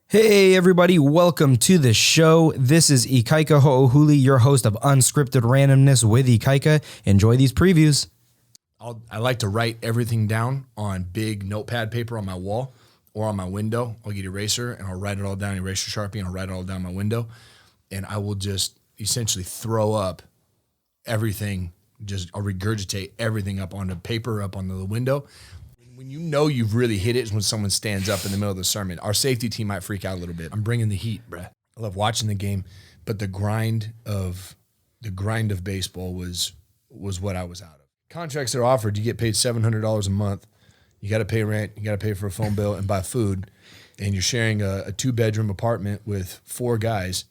Hey everybody, welcome to the show. This is Ikaika Ho'ohuli, your host of Unscripted Randomness with Ikaika. Enjoy these previews. I like to write everything down on big notepad paper on my wall or on my window. I'll get an eraser and I'll write it all down, eraser Sharpie, and I'll write it all down my window. And I will just essentially throw up everything, I'll regurgitate everything up on the paper, up on the window. When you know you've really hit it is when someone stands up in the middle of the sermon. Our safety team might freak out a little bit. I'm bringing the heat, bruh. I love watching the game, but the grind of baseball was what I was out of. Contracts that are offered, you get paid $700 a month. You got to pay rent, you got to pay for a phone bill and buy food, and you're sharing a 2-bedroom apartment with 4 guys.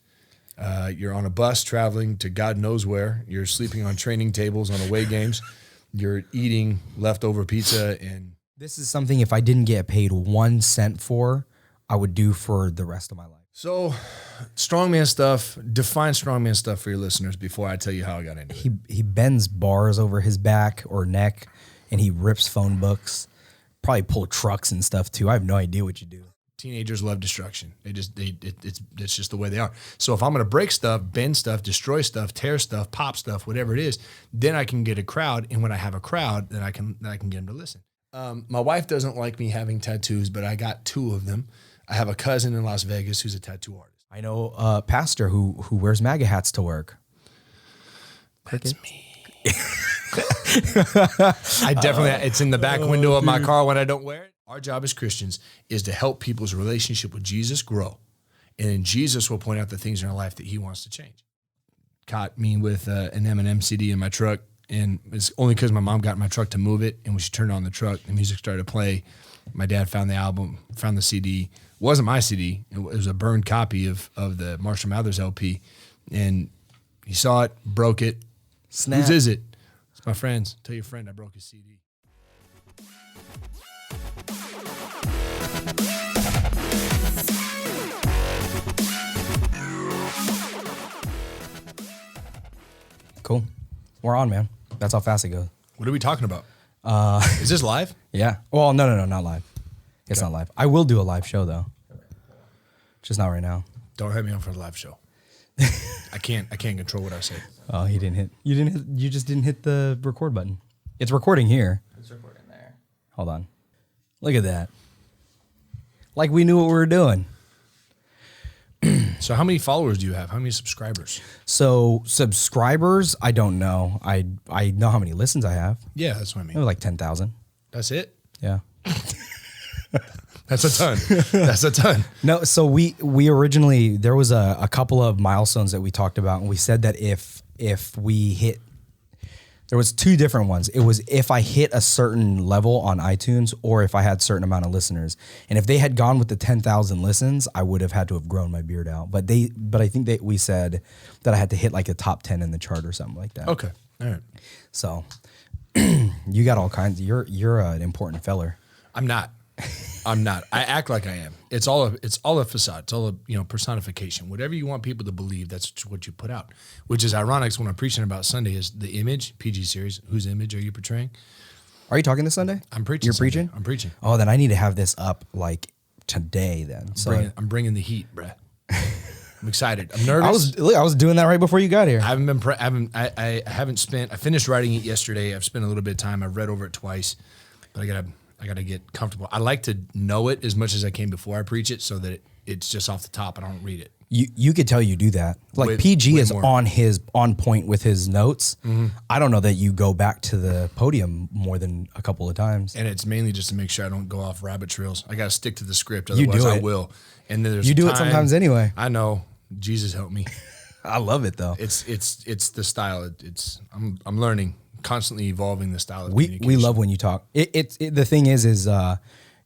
You're on a bus traveling to God knows where. You're sleeping on training tables on away games. You're eating leftover pizza and... This is something if I didn't get paid 1 cent for, I would do for the rest of my life. So, strongman stuff, define strongman stuff for your listeners before I tell you how I got into it. He bends bars over his back or neck, and he rips phone books. Probably pull trucks and stuff too. I have no idea what you do. Teenagers love destruction. It's just the way they are. So if I'm going to break stuff, bend stuff, destroy stuff, tear stuff, pop stuff, whatever it is, then I can get a crowd. And when I have a crowd, then I can get them to listen. My wife doesn't like me having tattoos, but I got 2 of them. I have a cousin in Las Vegas who's a tattoo artist. I know a pastor who wears MAGA hats to work. That's me. I definitely, it's in the back window of my car when I don't wear it. Our job as Christians is to help people's relationship with Jesus grow. And then Jesus will point out the things in our life that he wants to change. Caught me with an Eminem CD in my truck. And it's only because my mom got in my truck to move it. And when she turned on the truck, the music started to play. My dad found the album, found the CD. It wasn't my CD. It was a burned copy of the Marshall Mathers LP. And he saw it, broke it. Snap. Whose is it? It's my friend's. Tell your friend I broke his CD. Cool. We're on, man. That's how fast it goes. What are we talking about? Is this live? Yeah. Well, no, not live. It's not live. I will do a live show though. Just not right now. Don't hit me on for the live show. I can't control what I say. Oh, you just didn't hit the record button. It's recording here. It's recording there. Hold on. Look at that. Like we knew what we were doing. So how many followers do you have? How many subscribers? So subscribers, I don't know. I know how many listens I have. Yeah, that's what I mean. Maybe like 10,000. That's it? Yeah. That's a ton. That's a ton. No, so we originally, there was a couple of milestones that we talked about, and we said that if we hit, there was 2 different ones. It was if I hit a certain level on iTunes or if I had a certain amount of listeners. And if they had gone with the 10,000 listens, I would have had to have grown my beard out. But I think that we said that I had to hit like a top 10 in the chart or something like that. Okay. All right. So you got all kinds. You're an important feller. I'm not. I act like I am. It's all a facade. It's all a personification. Whatever you want people to believe, that's what you put out. Which is ironic. When I'm preaching about Sunday, is the image PG series. Whose image are you portraying? Are you talking this Sunday? I'm preaching. You're Sunday. preaching? I'm preaching. Oh, then I need to have this up like today. Then I'm bringing the heat, bruh. I'm excited. I'm nervous. I was doing that right before you got here. I haven't spent. I finished writing it yesterday. I've spent a little bit of time. I've read over it twice, but I gotta get comfortable. I like to know it as much as I can before I preach it, so that it's just off the top and I don't read it. You could tell you do that. Like PG is more on point with his notes. Mm-hmm. I don't know that you go back to the podium more than a couple of times. And it's mainly just to make sure I don't go off rabbit trails. I gotta stick to the script, otherwise I will. And then there's you do it sometimes anyway. I know. Jesus help me. I love it though. It's the style. I'm learning. Constantly evolving the style of communication. We love when you talk. The thing is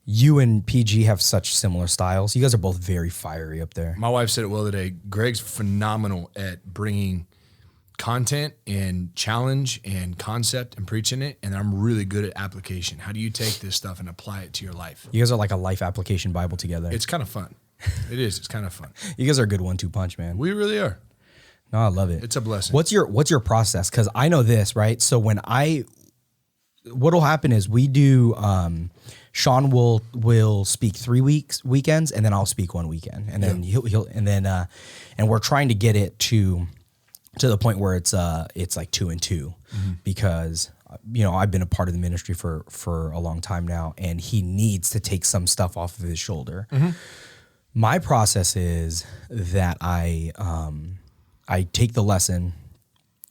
you and PG have such similar styles. You guys are both very fiery up there. My wife said it well today. Greg's phenomenal at bringing content and challenge and concept and preaching it, and I'm really good at application. How do you take this stuff and apply it to your life? You guys are like a life application Bible together. It's kind of fun. It is. It's kind of fun. You guys are a good 1-2 punch, man. We really are. No, I love it. It's a blessing. What's your process? Because I know this, right? So what'll happen is we do Sean will speak 3 weekends, and then I'll speak 1 weekend, and then and we're trying to get it to the point where it's like 2 and 2, because I've been a part of the ministry for a long time now, and he needs to take some stuff off of his shoulder. My process is that I take the lesson,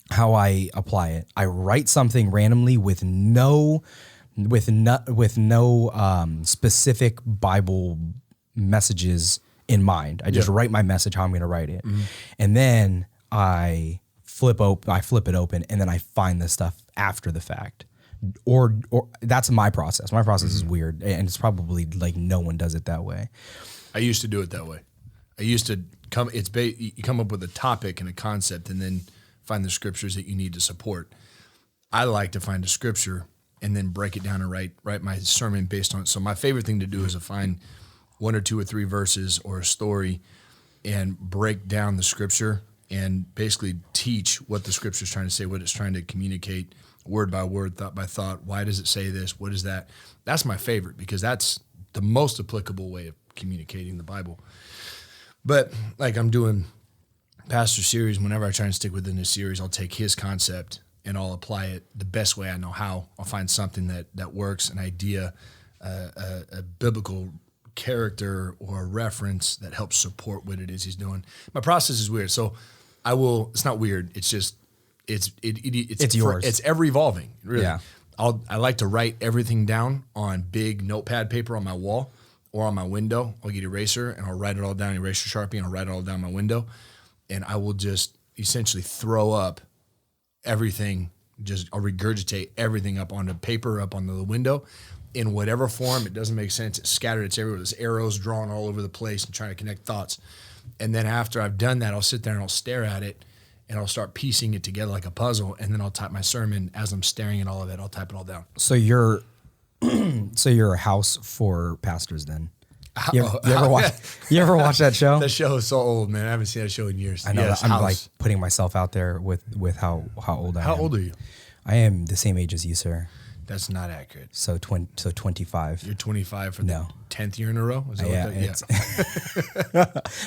how I apply it. I write something randomly with no specific Bible messages in mind. I just write my message how I'm going to write it, and then I flip it open, and then I find the stuff after the fact. Or that's my process. My process is weird, and it's probably like no one does it that way. I used to do it that way. I used to you come up with a topic and a concept, and then find the scriptures that you need to support. I like to find a scripture and then break it down and write my sermon based on it. So my favorite thing to do is to find 1 or 2 or 3 verses or a story and break down the scripture and basically teach what the scripture is trying to say, what it's trying to communicate, word by word, thought by thought. Why does it say this? What is that? That's my favorite, because that's the most applicable way of communicating the Bible. But like I'm doing pastor series, whenever I try and stick within this series, I'll take his concept and I'll apply it the best way I know how. I'll find something that works, an idea, a biblical character or a reference that helps support what it is he's doing. My process is weird. So it's not weird. It's just, it's yours. It's ever evolving, really. Yeah. I like to write everything down on big notepad paper on my wall or on my window. I'll get eraser and I'll write it all down, eraser Sharpie, and I'll write it all down my window. And I will just essentially throw up everything. I'll regurgitate everything up onto paper, up on the window in whatever form. It doesn't make sense. It's scattered. It's everywhere. There's arrows drawn all over the place and trying to connect thoughts. And then after I've done that, I'll sit there and I'll stare at it and I'll start piecing it together like a puzzle. And then I'll type my sermon as I'm staring at all of it. I'll type it all down. So you're a house for pastors then? You ever watch that show? That show is so old, man. I haven't seen that show in years. I know. Yes, I'm like putting myself out there with how old I am. How old are you? I am the same age as you, sir. That's not accurate. So 25. You're 25 for the 10th year in a row? Is that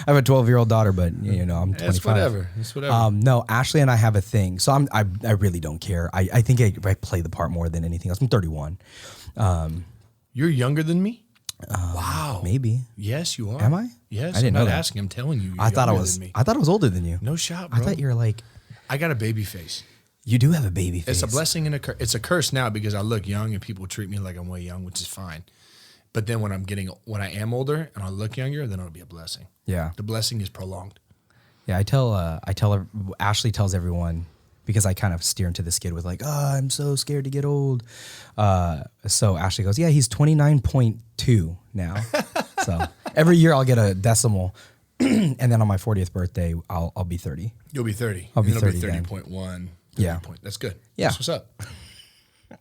I have a 12-year-old daughter, but I'm 25. It's whatever. No, Ashley and I have a thing. So I really don't care. I think I play the part more than anything else. I'm 31. You're younger than me? Wow. Maybe. Yes, you are. Am I? Yes. I didn't know that. Asking. I'm telling you. I thought I was older than you. No shot, bro. I thought you were like. I got a baby face. You do have a baby face. It's a blessing and a curse. It's a curse now because I look young and people treat me like I'm way young, which is fine. But then when I am older and I look younger, then it'll be a blessing. Yeah. The blessing is prolonged. Yeah, Ashley tells everyone, because I kind of steer into the skid with like, I'm so scared to get old. So Ashley goes, yeah, he's 29.2 now. So every year I'll get a decimal. And then on my 40th birthday, I'll be 30. You'll be 30. I'll be 30. 30.1. Yeah. That's good. Yeah. That's what's up.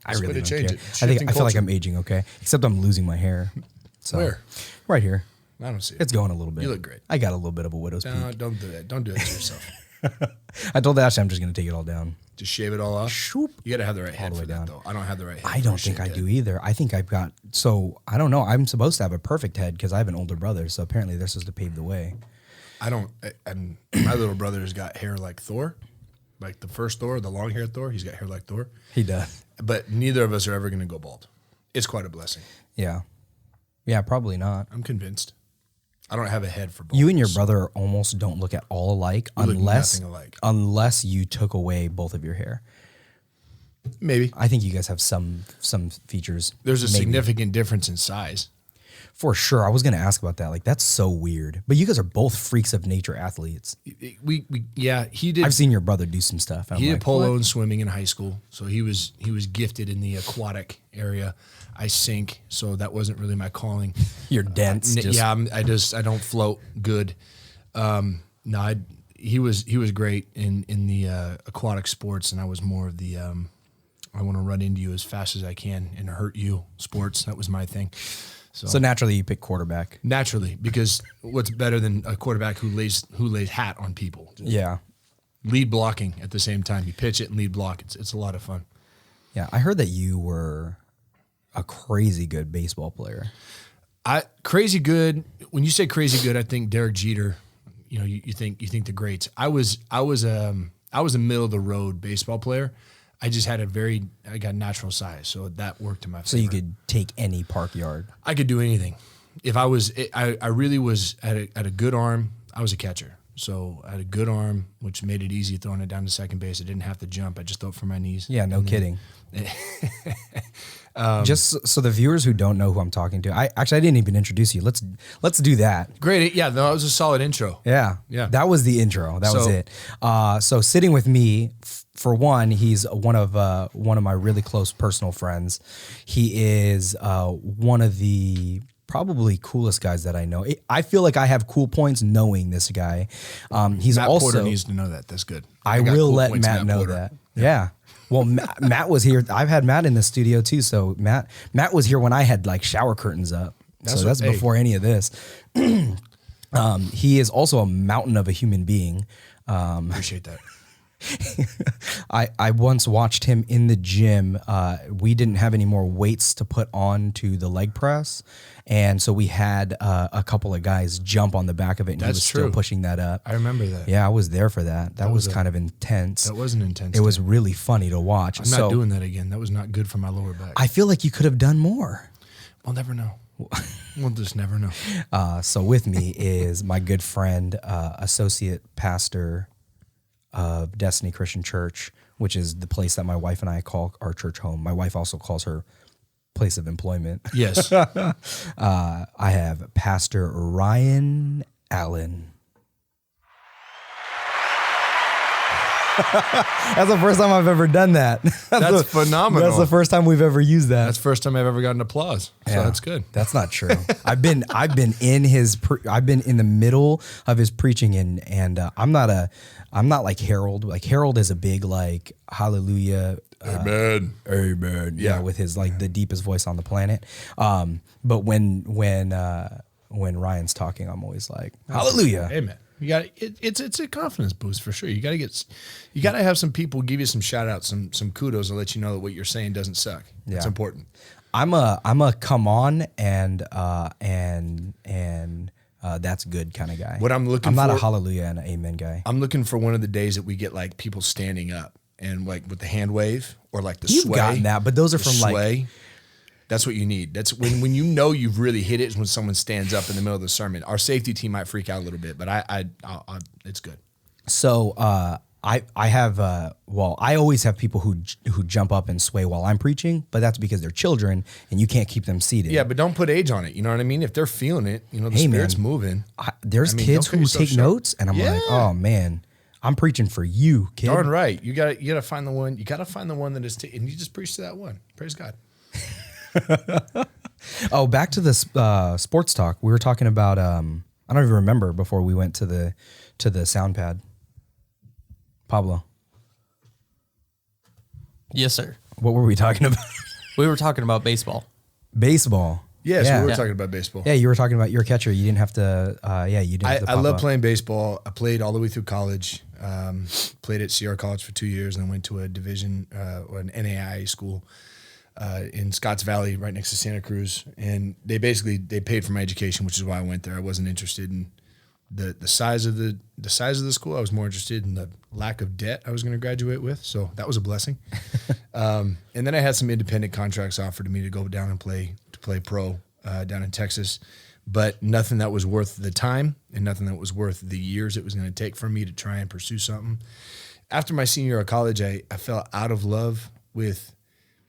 I really don't care. I feel like I'm aging okay, except I'm losing my hair. So, where? Right here. I don't see it. It's going a little bit. You look great. I got a little bit of a widow's peak. No, don't do that. Don't do that to yourself. I told Ashley I'm just going to take it all down. Just shave it all off? Shoop. You got to have the right head for that, though. I don't have the right head. I don't think I do either. I think I've got, I don't know. I'm supposed to have a perfect head because I have an older brother, so apparently they're supposed to pave the way. I don't, and my little brother has got hair like Thor, like the first Thor, the long-haired Thor. He's got hair like Thor. He does. But neither of us are ever going to go bald. It's quite a blessing. Yeah. Yeah, probably not. I'm convinced. I don't have a head for baldness. You and your brother almost don't look at all alike unless you took away both of your hair. Maybe. I think you guys have some features. There's a significant difference in size. For sure. I was going to ask about that. Like, that's so weird. But you guys are both freaks of nature athletes. Yeah, he did. I've seen your brother do some stuff. He did polo and swimming in high school. So he was gifted in the aquatic area. I sink, so that wasn't really my calling. You're dense. I don't float good. He was great in the aquatic sports, and I was more of the I want to run into you as fast as I can and hurt you sports. That was my thing. So naturally you pick quarterback. Naturally, because what's better than a quarterback who lays hat on people? Yeah. Lead blocking at the same time. You pitch it and lead block. It's a lot of fun. Yeah, I heard that you were a crazy good baseball player. Crazy good. When you say crazy good, I think Derek Jeter. You know, you think the greats. I was a middle of the road baseball player. I just had I got natural size, so that worked in my favor. So you could take any park yard. I could do anything. If I was, I really was at a good arm. I was a catcher, so I had a good arm, which made it easy throwing it down to second base. I didn't have to jump. I just throw it from my knees. Yeah, no kidding. Just so the viewers who don't know who I'm talking to, I didn't even introduce you. Let's do that. Great. Yeah, no, that was a solid intro. Yeah. That was the intro. That was it. So sitting with me, for one, he's one of my really close personal friends. He is one of the probably coolest guys that I know. I feel like I have cool points knowing this guy. He's Matt also Porter needs to know that. That's good. I will cool let points, Matt know Porter. that. Yeah. Well, Matt was here. I've had Matt in the studio too. So Matt was here when I had like shower curtains up. That's before any of this. He is also a mountain of a human being. Appreciate that. I once watched him in the gym. We didn't have any more weights to put on to the leg press. And so we had a couple of guys jump on the back of it, and he was still pushing that up. I remember that. Yeah, I was there for that. That was kind of intense. That wasn't intense. It was really funny to watch. I'm not doing that again. That was not good for my lower back. I feel like you could have done more. We'll never know. We'll just never know. So with me is my good friend, associate pastor of Destiny Christian Church, which is the place that my wife and I call our church home. My wife also calls her place of employment. Yes. I have Pastor Ryan Allen. That's the first time I've ever done that. That's phenomenal. That's the first time we've ever used that. That's the first time I've ever gotten applause. So that's good. That's not true. I've been in the middle of his preaching, and I'm not like Harold. Like Harold is a big like hallelujah. Amen. Amen. Yeah, with his like the deepest voice on the planet. But when Ryan's talking, I'm always like hallelujah. Amen. You got it's a confidence boost for sure. You got to have some people give you some shout outs, some kudos to let you know that what you're saying doesn't suck. Yeah. It's important. I'm a come on and that's good kind of guy. What I'm not a hallelujah and an amen guy. I'm looking for one of the days that we get like people standing up and like with the hand wave or like the sway. You've gotten that, but those are from sway. Like. That's what you need. That's when you know you've really hit it is when someone stands up in the middle of the sermon. Our safety team might freak out a little bit, but I it's good. So I always have people who jump up and sway while I'm preaching, but that's because they're children and you can't keep them seated. Yeah, but don't put age on it. You know what I mean? If they're feeling it, you know, the Spirit's moving. There's kids who take notes, and I'm like, oh man, I'm preaching for you, kid. Darn right. You gotta find the one. You gotta find the one that is, and you just preach to that one. Praise God. Oh, back to the sports talk. We were talking about. I don't even remember before we went to the sound pad. Pablo. Yes, sir. What were we talking about? We were talking about baseball. Baseball. Yes, we were talking about baseball. Yeah, you were talking about your catcher. You didn't have to. You didn't. I love playing baseball. I played all the way through college. Played at Sierra College for 2 years, and then went to a division or an NAIA school in Scotts Valley, right next to Santa Cruz. And they paid for my education, which is why I went there. I wasn't interested in the size of the school. I was more interested in the lack of debt I was going to graduate with. So that was a blessing. And then I had some independent contracts offered to me to go down and play pro down in Texas, but nothing that was worth the time and nothing that was worth the years it was going to take for me to try and pursue something. After my senior year of college, I fell out of love with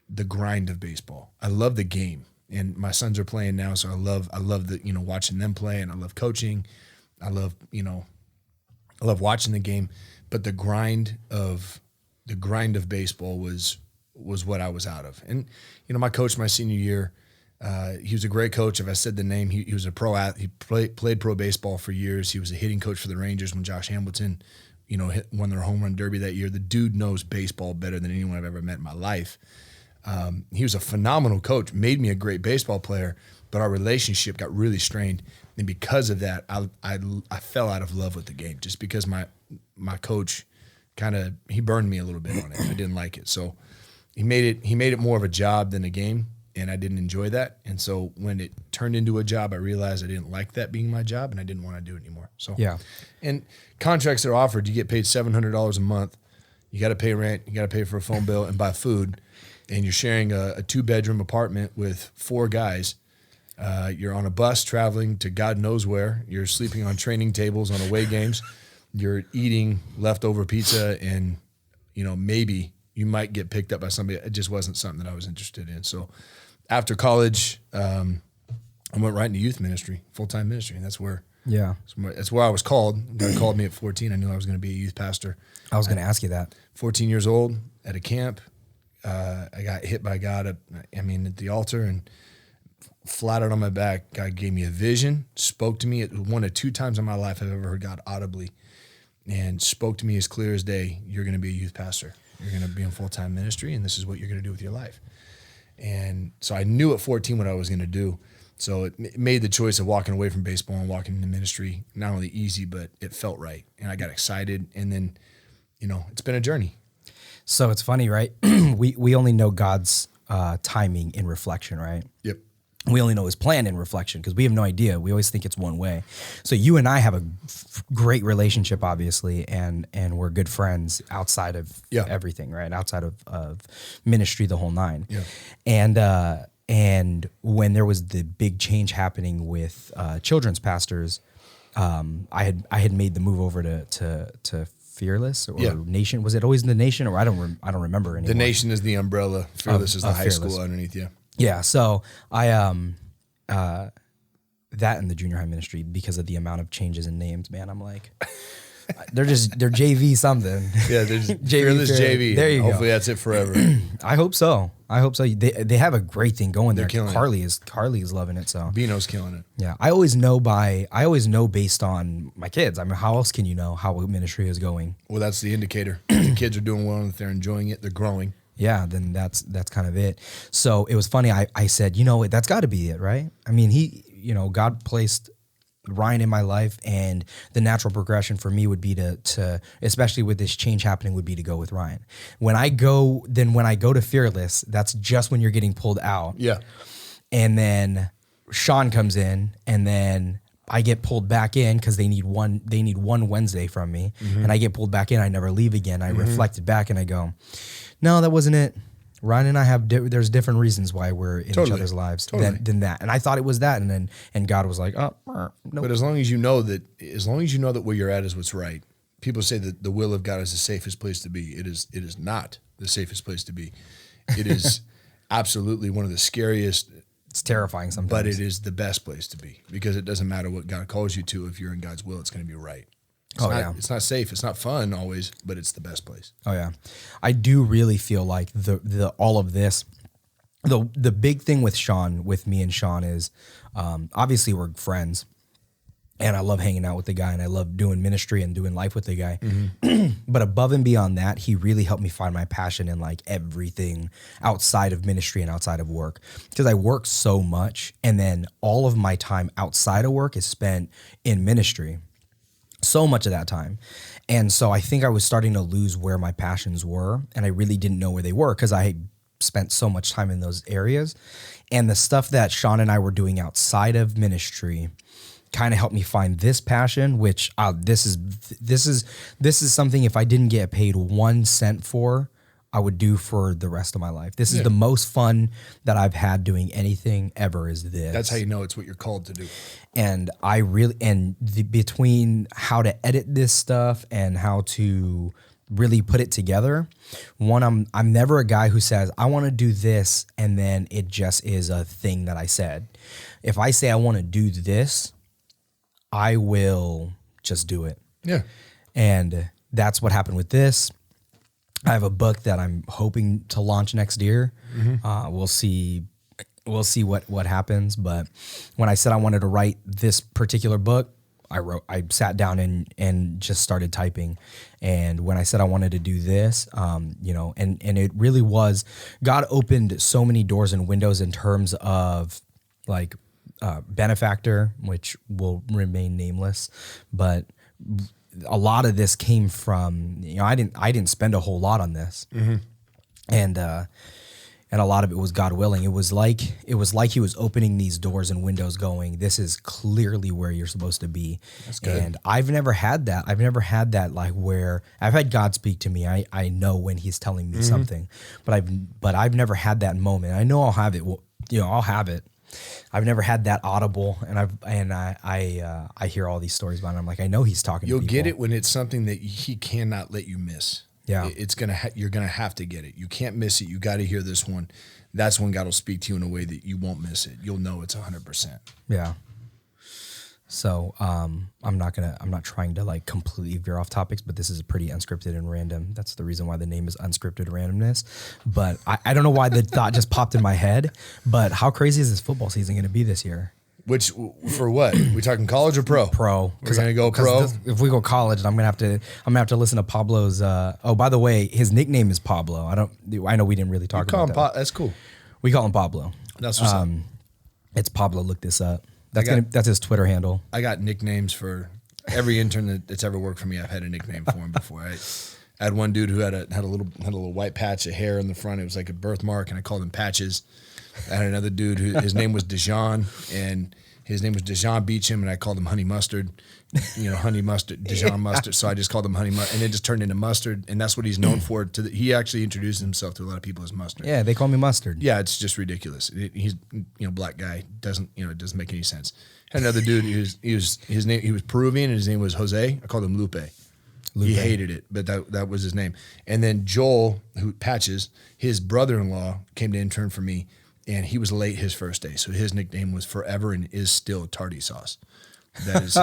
the grind of baseball. I love the game, and my sons are playing now, so I love the watching them play, and I love coaching. I love watching the game, but the grind of baseball was what I was out of. And my coach my senior year, he was a great coach. If I said the name, he was a pro athlete. He played pro baseball for years. He was a hitting coach for the Rangers when Josh Hamilton, won their home run derby that year. The dude knows baseball better than anyone I've ever met in my life. He was a phenomenal coach, made me a great baseball player, but our relationship got really strained. And because of that, I fell out of love with the game just because my coach he burned me a little bit on it. I didn't like it. So he made it more of a job than a game. and I didn't enjoy that. And so when it turned into a job, I realized I didn't like that being my job, and I didn't want to do it anymore. So Yeah. And contracts that are offered, you get paid $700 a month. You got to pay rent, you got to pay for a phone bill and buy food, and you're sharing a 2-bedroom apartment with 4 guys. You're on a bus traveling to God knows where. You're sleeping on training tables on away games. You're eating leftover pizza, and maybe you might get picked up by somebody. It just wasn't something that I was interested in. So after college, I went right into youth ministry, full-time ministry, and that's where I was called. God called me at 14. I knew I was going to be a youth pastor. I was going to ask you that. 14 years old at a camp. I got hit by God at the altar, and flat out on my back. God gave me a vision, spoke to me. It was one of 2 times in my life I've ever heard God audibly, and spoke to me as clear as day. You're going to be a youth pastor. You're going to be in full-time ministry, and this is what you're going to do with your life. And so I knew at 14 what I was going to do. So it made the choice of walking away from baseball and walking into ministry not only easy, but it felt right. And I got excited, and then, it's been a journey. So it's funny, right? we only know God's timing in reflection, right? Yep. We only know his plan in reflection because we have no idea. We always think it's one way. So you and I have a great relationship, obviously, and we're good friends outside of everything, right? Outside of ministry, the whole nine. Yeah. And when there was the big change happening with children's pastors, I had made the move over to Fearless or Nation. Was it always the Nation, or I don't remember anymore. The Nation is the umbrella. Fearless is the high school underneath. Yeah. Yeah. So I that and the junior high ministry, because of the amount of changes in names, man, I'm like, they're JV something. Yeah, there's Fearless JV. There you go. Hopefully that's it forever. I hope so. They have a great thing going there. Killing Carly is loving it. So Bino's killing it. Yeah, I always know based on my kids. I mean, how else can you know how ministry is going? Well, that's the indicator. The kids are doing well, and if they're enjoying it, they're growing. Yeah, then that's kind of it. So it was funny. I said, that's got to be it, right? I mean, God placed Ryan in my life, and the natural progression for me would be to especially with this change happening, would be to go with Ryan. When I go to Fearless, that's just when you're getting pulled out. Yeah. And then Sean comes in, and then I get pulled back in because they need one Wednesday from me, and I get pulled back in. I never leave again. I reflected back and I go, no, that wasn't it. Ryan and I have there's different reasons why we're in each other's lives than that. And I thought it was that, and God was like, oh, no. But as long as you know that where you're at is what's right. People say that the will of God is the safest place to be. It is not the safest place to be. It is absolutely one of the scariest. It's terrifying sometimes. But it is the best place to be, because it doesn't matter what God calls you to. If you're in God's will, it's going to be right. It's not safe. It's not fun always, but it's the best place. Oh yeah. I do really feel like the all of this, the big thing with me and Sean is, obviously we're friends, and I love hanging out with the guy, and I love doing ministry and doing life with the guy. Mm-hmm. But above and beyond that, he really helped me find my passion in like everything outside of ministry and outside of work, because I work so much, and then all of my time outside of work is spent in ministry. So much of that time. And so I think I was starting to lose where my passions were, and I really didn't know where they were because I had spent so much time in those areas. And the stuff that Sean and I were doing outside of ministry kind of helped me find this passion, which this is something, if I didn't get paid 1 cent for, I would do for the rest of my life. This is the most fun that I've had doing anything ever, is this. That's how you know it's what you're called to do. And between how to edit this stuff and how to really put it together, I'm never a guy who says, I want to do this, and then it just is a thing that I said. If I say I want to do this, I will just do it. Yeah. And that's what happened with this. I have a book that I'm hoping to launch next year. Mm-hmm. We'll see what happens. But when I said I wanted to write this particular book, I sat down and just started typing. And when I said I wanted to do this, and it really was, God opened so many doors and windows in terms of like benefactor, which will remain nameless, but a lot of this came from, I didn't spend a whole lot on this. Mm-hmm. And And a lot of it was God willing. It was like he was opening these doors and windows going, this is clearly where you're supposed to be. That's good. And I've never had that. I've never had that, like, where I've had God speak to me. I know when he's telling me something, but I've never had that moment. I know I'll have it. Well, I'll have it. I've never had that audible, and I hear all these stories about it. I'm like, I know he's talking You'll to people. get it when it's something that he cannot let you miss. Yeah. You're gonna have to get it. You can't miss it. You got to hear this one. That's when God will speak to you in a way that you won't miss it. You'll know it's 100%. Yeah. So I'm not trying to like completely veer off topics, but this is pretty unscripted and random. That's the reason why the name is Unscripted Randomness. But I don't know why the thought just popped in my head. But how crazy is this football season going to be this year? Which for what? We talking college or pro? Pro. We're gonna go pro. If we go college, I'm gonna have to listen to Pablo's. Oh, by the way, his nickname is Pablo. I know we didn't really talk about that. That's cool. We call him Pablo. That's what's up. It's Pablo. Look this up. That's his Twitter handle. I got nicknames for every intern that's ever worked for me. I've had a nickname for him before. I had one dude who had a little white patch of hair in the front. It was like a birthmark, and I called him Patches. I had another dude who his name was Dijon, and his name was Dijon Beecham, and I called him Honey Mustard. Honey Mustard, Dijon Mustard. So I just called him Honey Mustard, and it just turned into Mustard, and that's what he's known for. He actually introduced himself to a lot of people as Mustard. Yeah, they call me Mustard. Yeah, it's just ridiculous. He's black guy, it doesn't make any sense. Had another dude. He was Peruvian, and his name was Jose. I called him Lupe. He hated it, but that was his name. And then Joel, who Patches, his brother-in-law came to intern for me, and he was late his first day, so his nickname was forever and is still Tardy Sauce. That is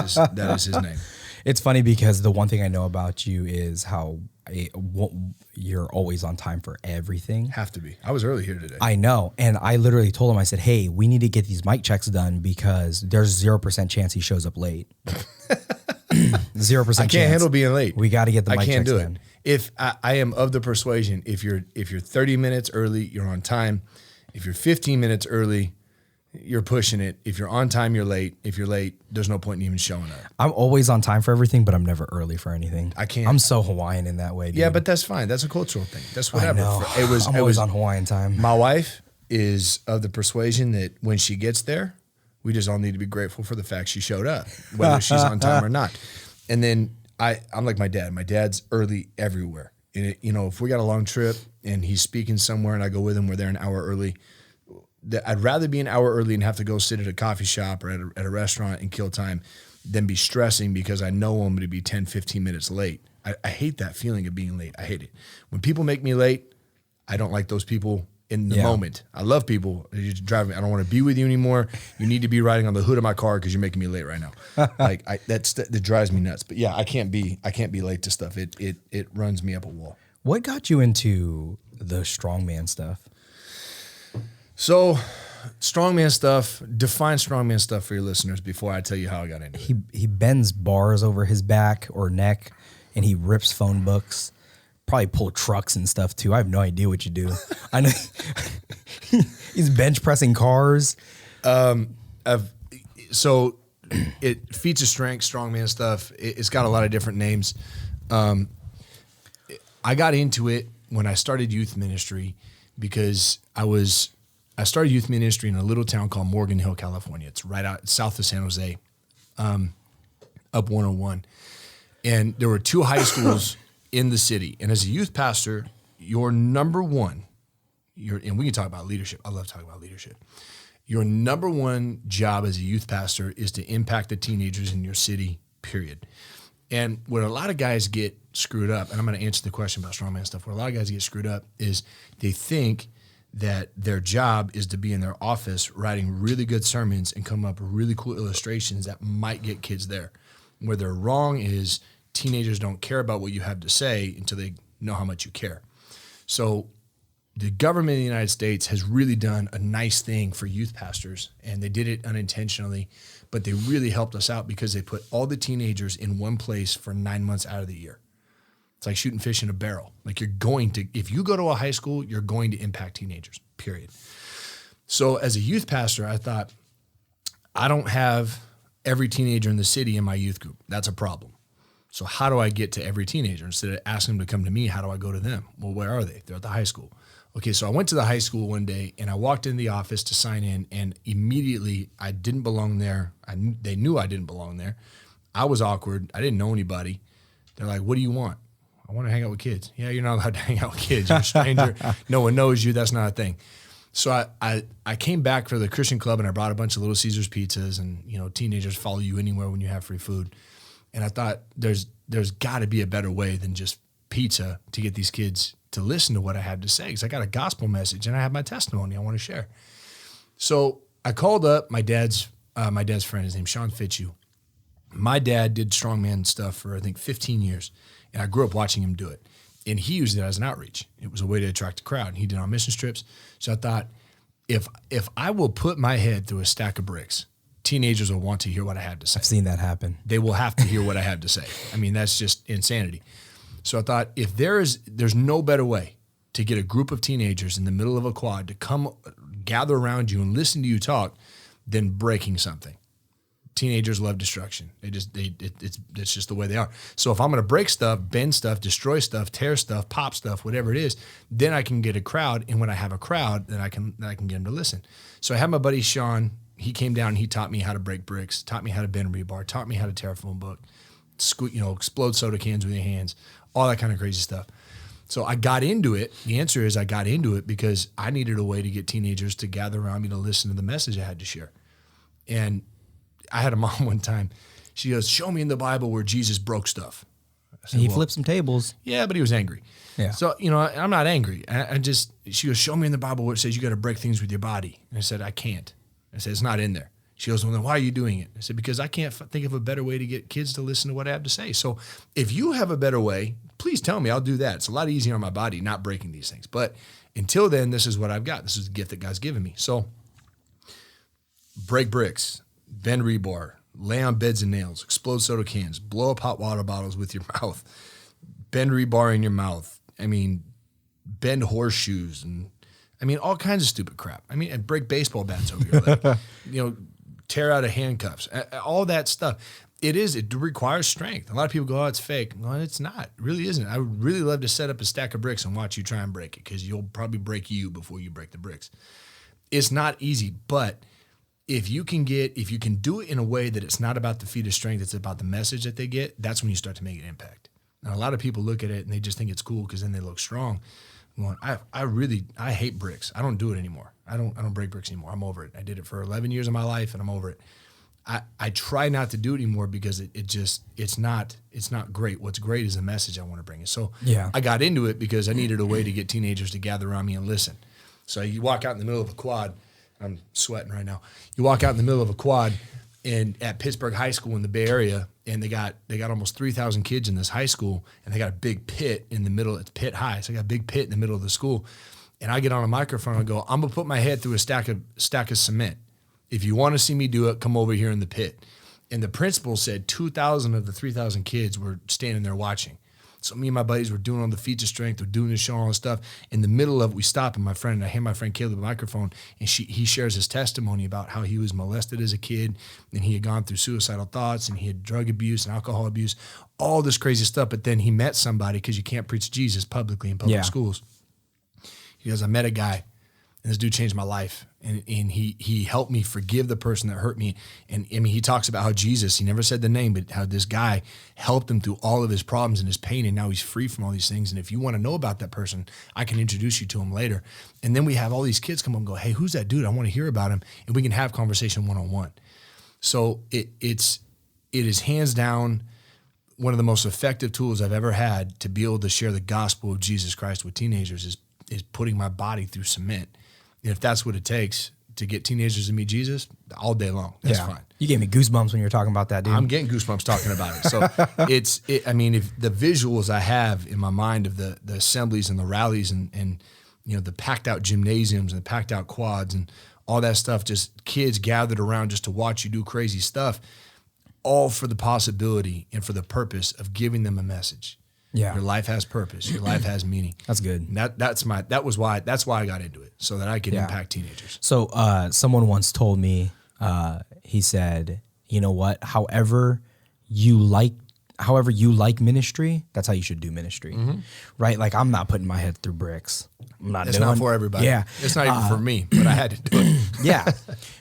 his name. It's funny because the one thing I know about you is how you're always on time for everything. Have to be. I was early here today. I know, and I literally told him, I said, "Hey, we need to get these mic checks done because there's 0% chance he shows up late." 0%. I can't handle being late. We got to get the mic checks done. I can't do it. If I am of the persuasion, if you're 30 minutes early, you're on time. If you're 15 minutes early, you're pushing it. If you're on time, you're late. If you're late, there's no point in even showing up. I'm always on time for everything, but I'm never early for anything. I can't. I'm so Hawaiian in that way, dude. Yeah, but that's fine. That's a cultural thing. That's whatever. I know. I'm always on Hawaiian time. My wife is of the persuasion that when she gets there, we just all need to be grateful for the fact she showed up, whether she's on time or not. And then I'm like my dad. My dad's early everywhere. And if we got a long trip and he's speaking somewhere and I go with him, we're there an hour early. I'd rather be an hour early and have to go sit at a coffee shop or at a restaurant and kill time than be stressing because I know I'm going to be 10, 15 minutes late. I hate that feeling of being late. I hate it. When people make me late, I don't like those people in the moment. I love people. You drive me. I don't want to be with you anymore. You need to be riding on the hood of my car because you're making me late right now. That drives me nuts. But yeah, I can't be late to stuff. It runs me up a wall. What got you into the strongman stuff? So, strongman stuff. Define strongman stuff for your listeners before I tell you how I got into it. He bends bars over his back or neck, and he rips phone books. Probably pull trucks and stuff too. I have no idea what you do. I know he's bench pressing cars. So, it feats of strength, strongman stuff. It's got a lot of different names. I got into it when I started youth ministry because I started youth ministry in a little town called Morgan Hill, California. It's right out south of San Jose, up 101. And there were 2 high schools in the city. And as a youth pastor, your number one, and we can talk about leadership. I love talking about leadership. Your number one job as a youth pastor is to impact the teenagers in your city, period. And where a lot of guys get screwed up, and I'm going to answer the question about strongman stuff, where a lot of guys get screwed up is they think that their job is to be in their office writing really good sermons and come up with really cool illustrations that might get kids there. Where they're wrong is teenagers don't care about what you have to say until they know how much you care. So the government of the United States has really done a nice thing for youth pastors, and they did it unintentionally, but they really helped us out because they put all the teenagers in one place for 9 months out of the year. It's like shooting fish in a barrel. Like if you go to a high school, you're going to impact teenagers, period. So as a youth pastor, I thought, I don't have every teenager in the city in my youth group. That's a problem. So how do I get to every teenager? Instead of asking them to come to me, how do I go to them? Well, where are they? They're at the high school. Okay, so I went to the high school one day and I walked in the office to sign in, and immediately I didn't belong there. They knew I didn't belong there. I was awkward. I didn't know anybody. They're like, "What do you want?" "I want to hang out with kids." "Yeah, you're not allowed to hang out with kids. You're a stranger. No one knows you. That's not a thing." So I came back for the Christian club and I brought a bunch of Little Caesars pizzas, and teenagers follow you anywhere when you have free food. And I thought there's got to be a better way than just pizza to get these kids to listen to what I had to say, because I got a gospel message and I have my testimony I want to share. So I called up my dad's friend. His name's Sean Fitzhugh. My dad did strongman stuff for I think 15 years, and I grew up watching him do it. And he used it as an outreach. It was a way to attract a crowd. And he did it on mission trips. So I thought, if I will put my head through a stack of bricks, teenagers will want to hear what I have to say. I've seen that happen. They will have to hear what I have to say. I mean, that's just insanity. So I thought, if there's no better way to get a group of teenagers in the middle of a quad to come gather around you and listen to you talk than breaking something. Teenagers love destruction. It's just the way they are. So if I'm going to break stuff, bend stuff, destroy stuff, tear stuff, pop stuff, whatever it is, then I can get a crowd. And when I have a crowd, then I can get them to listen. So I had my buddy Sean. He came down and he taught me how to break bricks, taught me how to bend rebar, taught me how to tear a phone book, explode soda cans with your hands, all that kind of crazy stuff. So I got into it. The answer is I got into it because I needed a way to get teenagers to gather around me to listen to the message I had to share. And I had a mom one time. She goes, "Show me in the Bible where Jesus broke stuff." I said, He flipped some tables. Yeah, but he was angry. Yeah. So, I'm not angry. She goes, "Show me in the Bible where it says you got to break things with your body." And I said, "I can't." I said, "It's not in there." She goes, "Well, then why are you doing it?" I said, "Because I can't think of a better way to get kids to listen to what I have to say. So if you have a better way, please tell me. I'll do that. It's a lot easier on my body not breaking these things. But until then, this is what I've got. This is the gift that God's given me." So break bricks, bend rebar, lay on beds and nails, explode soda cans, blow up hot water bottles with your mouth, bend rebar in your mouth. Bend horseshoes and all kinds of stupid crap. And break baseball bats over your leg. Tear out of handcuffs, all that stuff. It requires strength. A lot of people go, "Oh, it's fake." No, it's not. It really isn't. I would really love to set up a stack of bricks and watch you try and break it, because you'll probably break you before you break the bricks. It's not easy, but if you can do it in a way that it's not about the feat of strength, it's about the message that they get, that's when you start to make an impact. Now, a lot of people look at it and they just think it's cool because then they look strong. Well, I hate bricks. I don't do it anymore. I don't break bricks anymore. I'm over it. I did it for 11 years of my life and I'm over it. I try not to do it anymore because it's not great. What's great is the message I want to bring. So Yeah. I got into it because I needed a way to get teenagers to gather around me and listen. So you walk out in the middle of a quad. I'm sweating right now. You walk out in the middle of a quad and at Pittsburgh High School in the Bay Area, and they got almost 3,000 kids in this high school, and they got a big pit in the middle. It's pit high, so they got a big pit in the middle of the school. And I get on a microphone and go, "I'm gonna put my head through a stack of cement. If you want to see me do it, come over here in the pit." And the principal said 2,000 of the 3,000 kids were standing there watching. So me and my buddies were doing all the feats of strength, we're doing the show, all this stuff. In the middle of it, we stop, and I hand my friend Caleb a microphone, and he shares his testimony about how he was molested as a kid, and he had gone through suicidal thoughts, and he had drug abuse and alcohol abuse, all this crazy stuff. But then he met somebody, because you can't preach Jesus publicly in public schools. He goes, "I met a guy, and this dude changed my life. And he helped me forgive the person that hurt me." And he talks about how Jesus, he never said the name, but how this guy helped him through all of his problems and his pain, and now he's free from all these things. And if you want to know about that person, I can introduce you to him later. And then we have all these kids come up and go, "Hey, who's that dude? I want to hear about him." And we can have conversation one-on-one. So it is hands down one of the most effective tools I've ever had to be able to share the gospel of Jesus Christ with teenagers is putting my body through cement. And if that's what it takes to get teenagers to meet Jesus, all day long, that's fine. You gave me goosebumps when you were talking about that, dude. I'm getting goosebumps talking about it. So if the visuals I have in my mind of the assemblies and the rallies and the packed out gymnasiums and the packed out quads and all that stuff, just kids gathered around just to watch you do crazy stuff, all for the possibility and for the purpose of giving them a message. Yeah. Your life has purpose. Your life has meaning. That's good. And that's why I got into it, so that I could impact teenagers. So someone once told me, he said, "You know what? However however you like ministry, that's how you should do ministry, right? Like I'm not putting my head through bricks. I'm not It's doing. not for everybody. Yeah, It's not even for me, but I had to do it. yeah.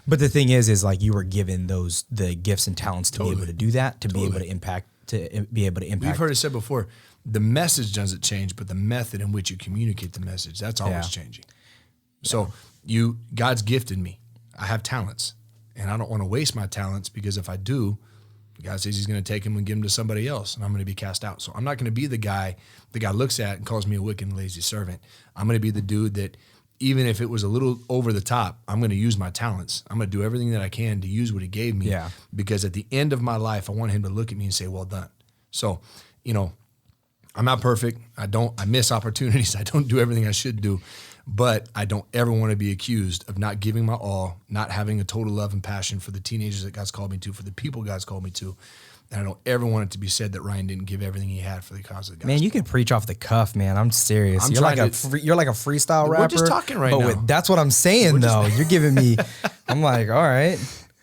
But the thing is like you were given the gifts and talents to be able to do that, to be able to impact. We've heard it said before, the message doesn't change, but the method in which you communicate the message, that's always changing. So God's gifted me. I have talents, and I don't want to waste my talents, because if I do, God says he's going to take them and give them to somebody else, and I'm going to be cast out. So I'm not going to be the guy the guy looks at and calls me a wicked and lazy servant. I'm going to be the dude that, even if it was a little over the top, I'm going to use my talents. I'm going to do everything that I can to use what he gave me. Yeah. Because at the end of my life, I want him to look at me and say, well done. So, I'm not perfect. I miss opportunities. I don't do everything I should do, but I don't ever want to be accused of not giving my all, not having a total love and passion for the teenagers that God's called me to, for the people God's called me to. And I don't ever want it to be said that Ryan didn't give everything he had for the cause of God. Man, you can preach off the cuff, man. I'm serious. You're like a freestyle rapper. We're just talking right now. That's what I'm saying, though. You're giving me. I'm like, all right.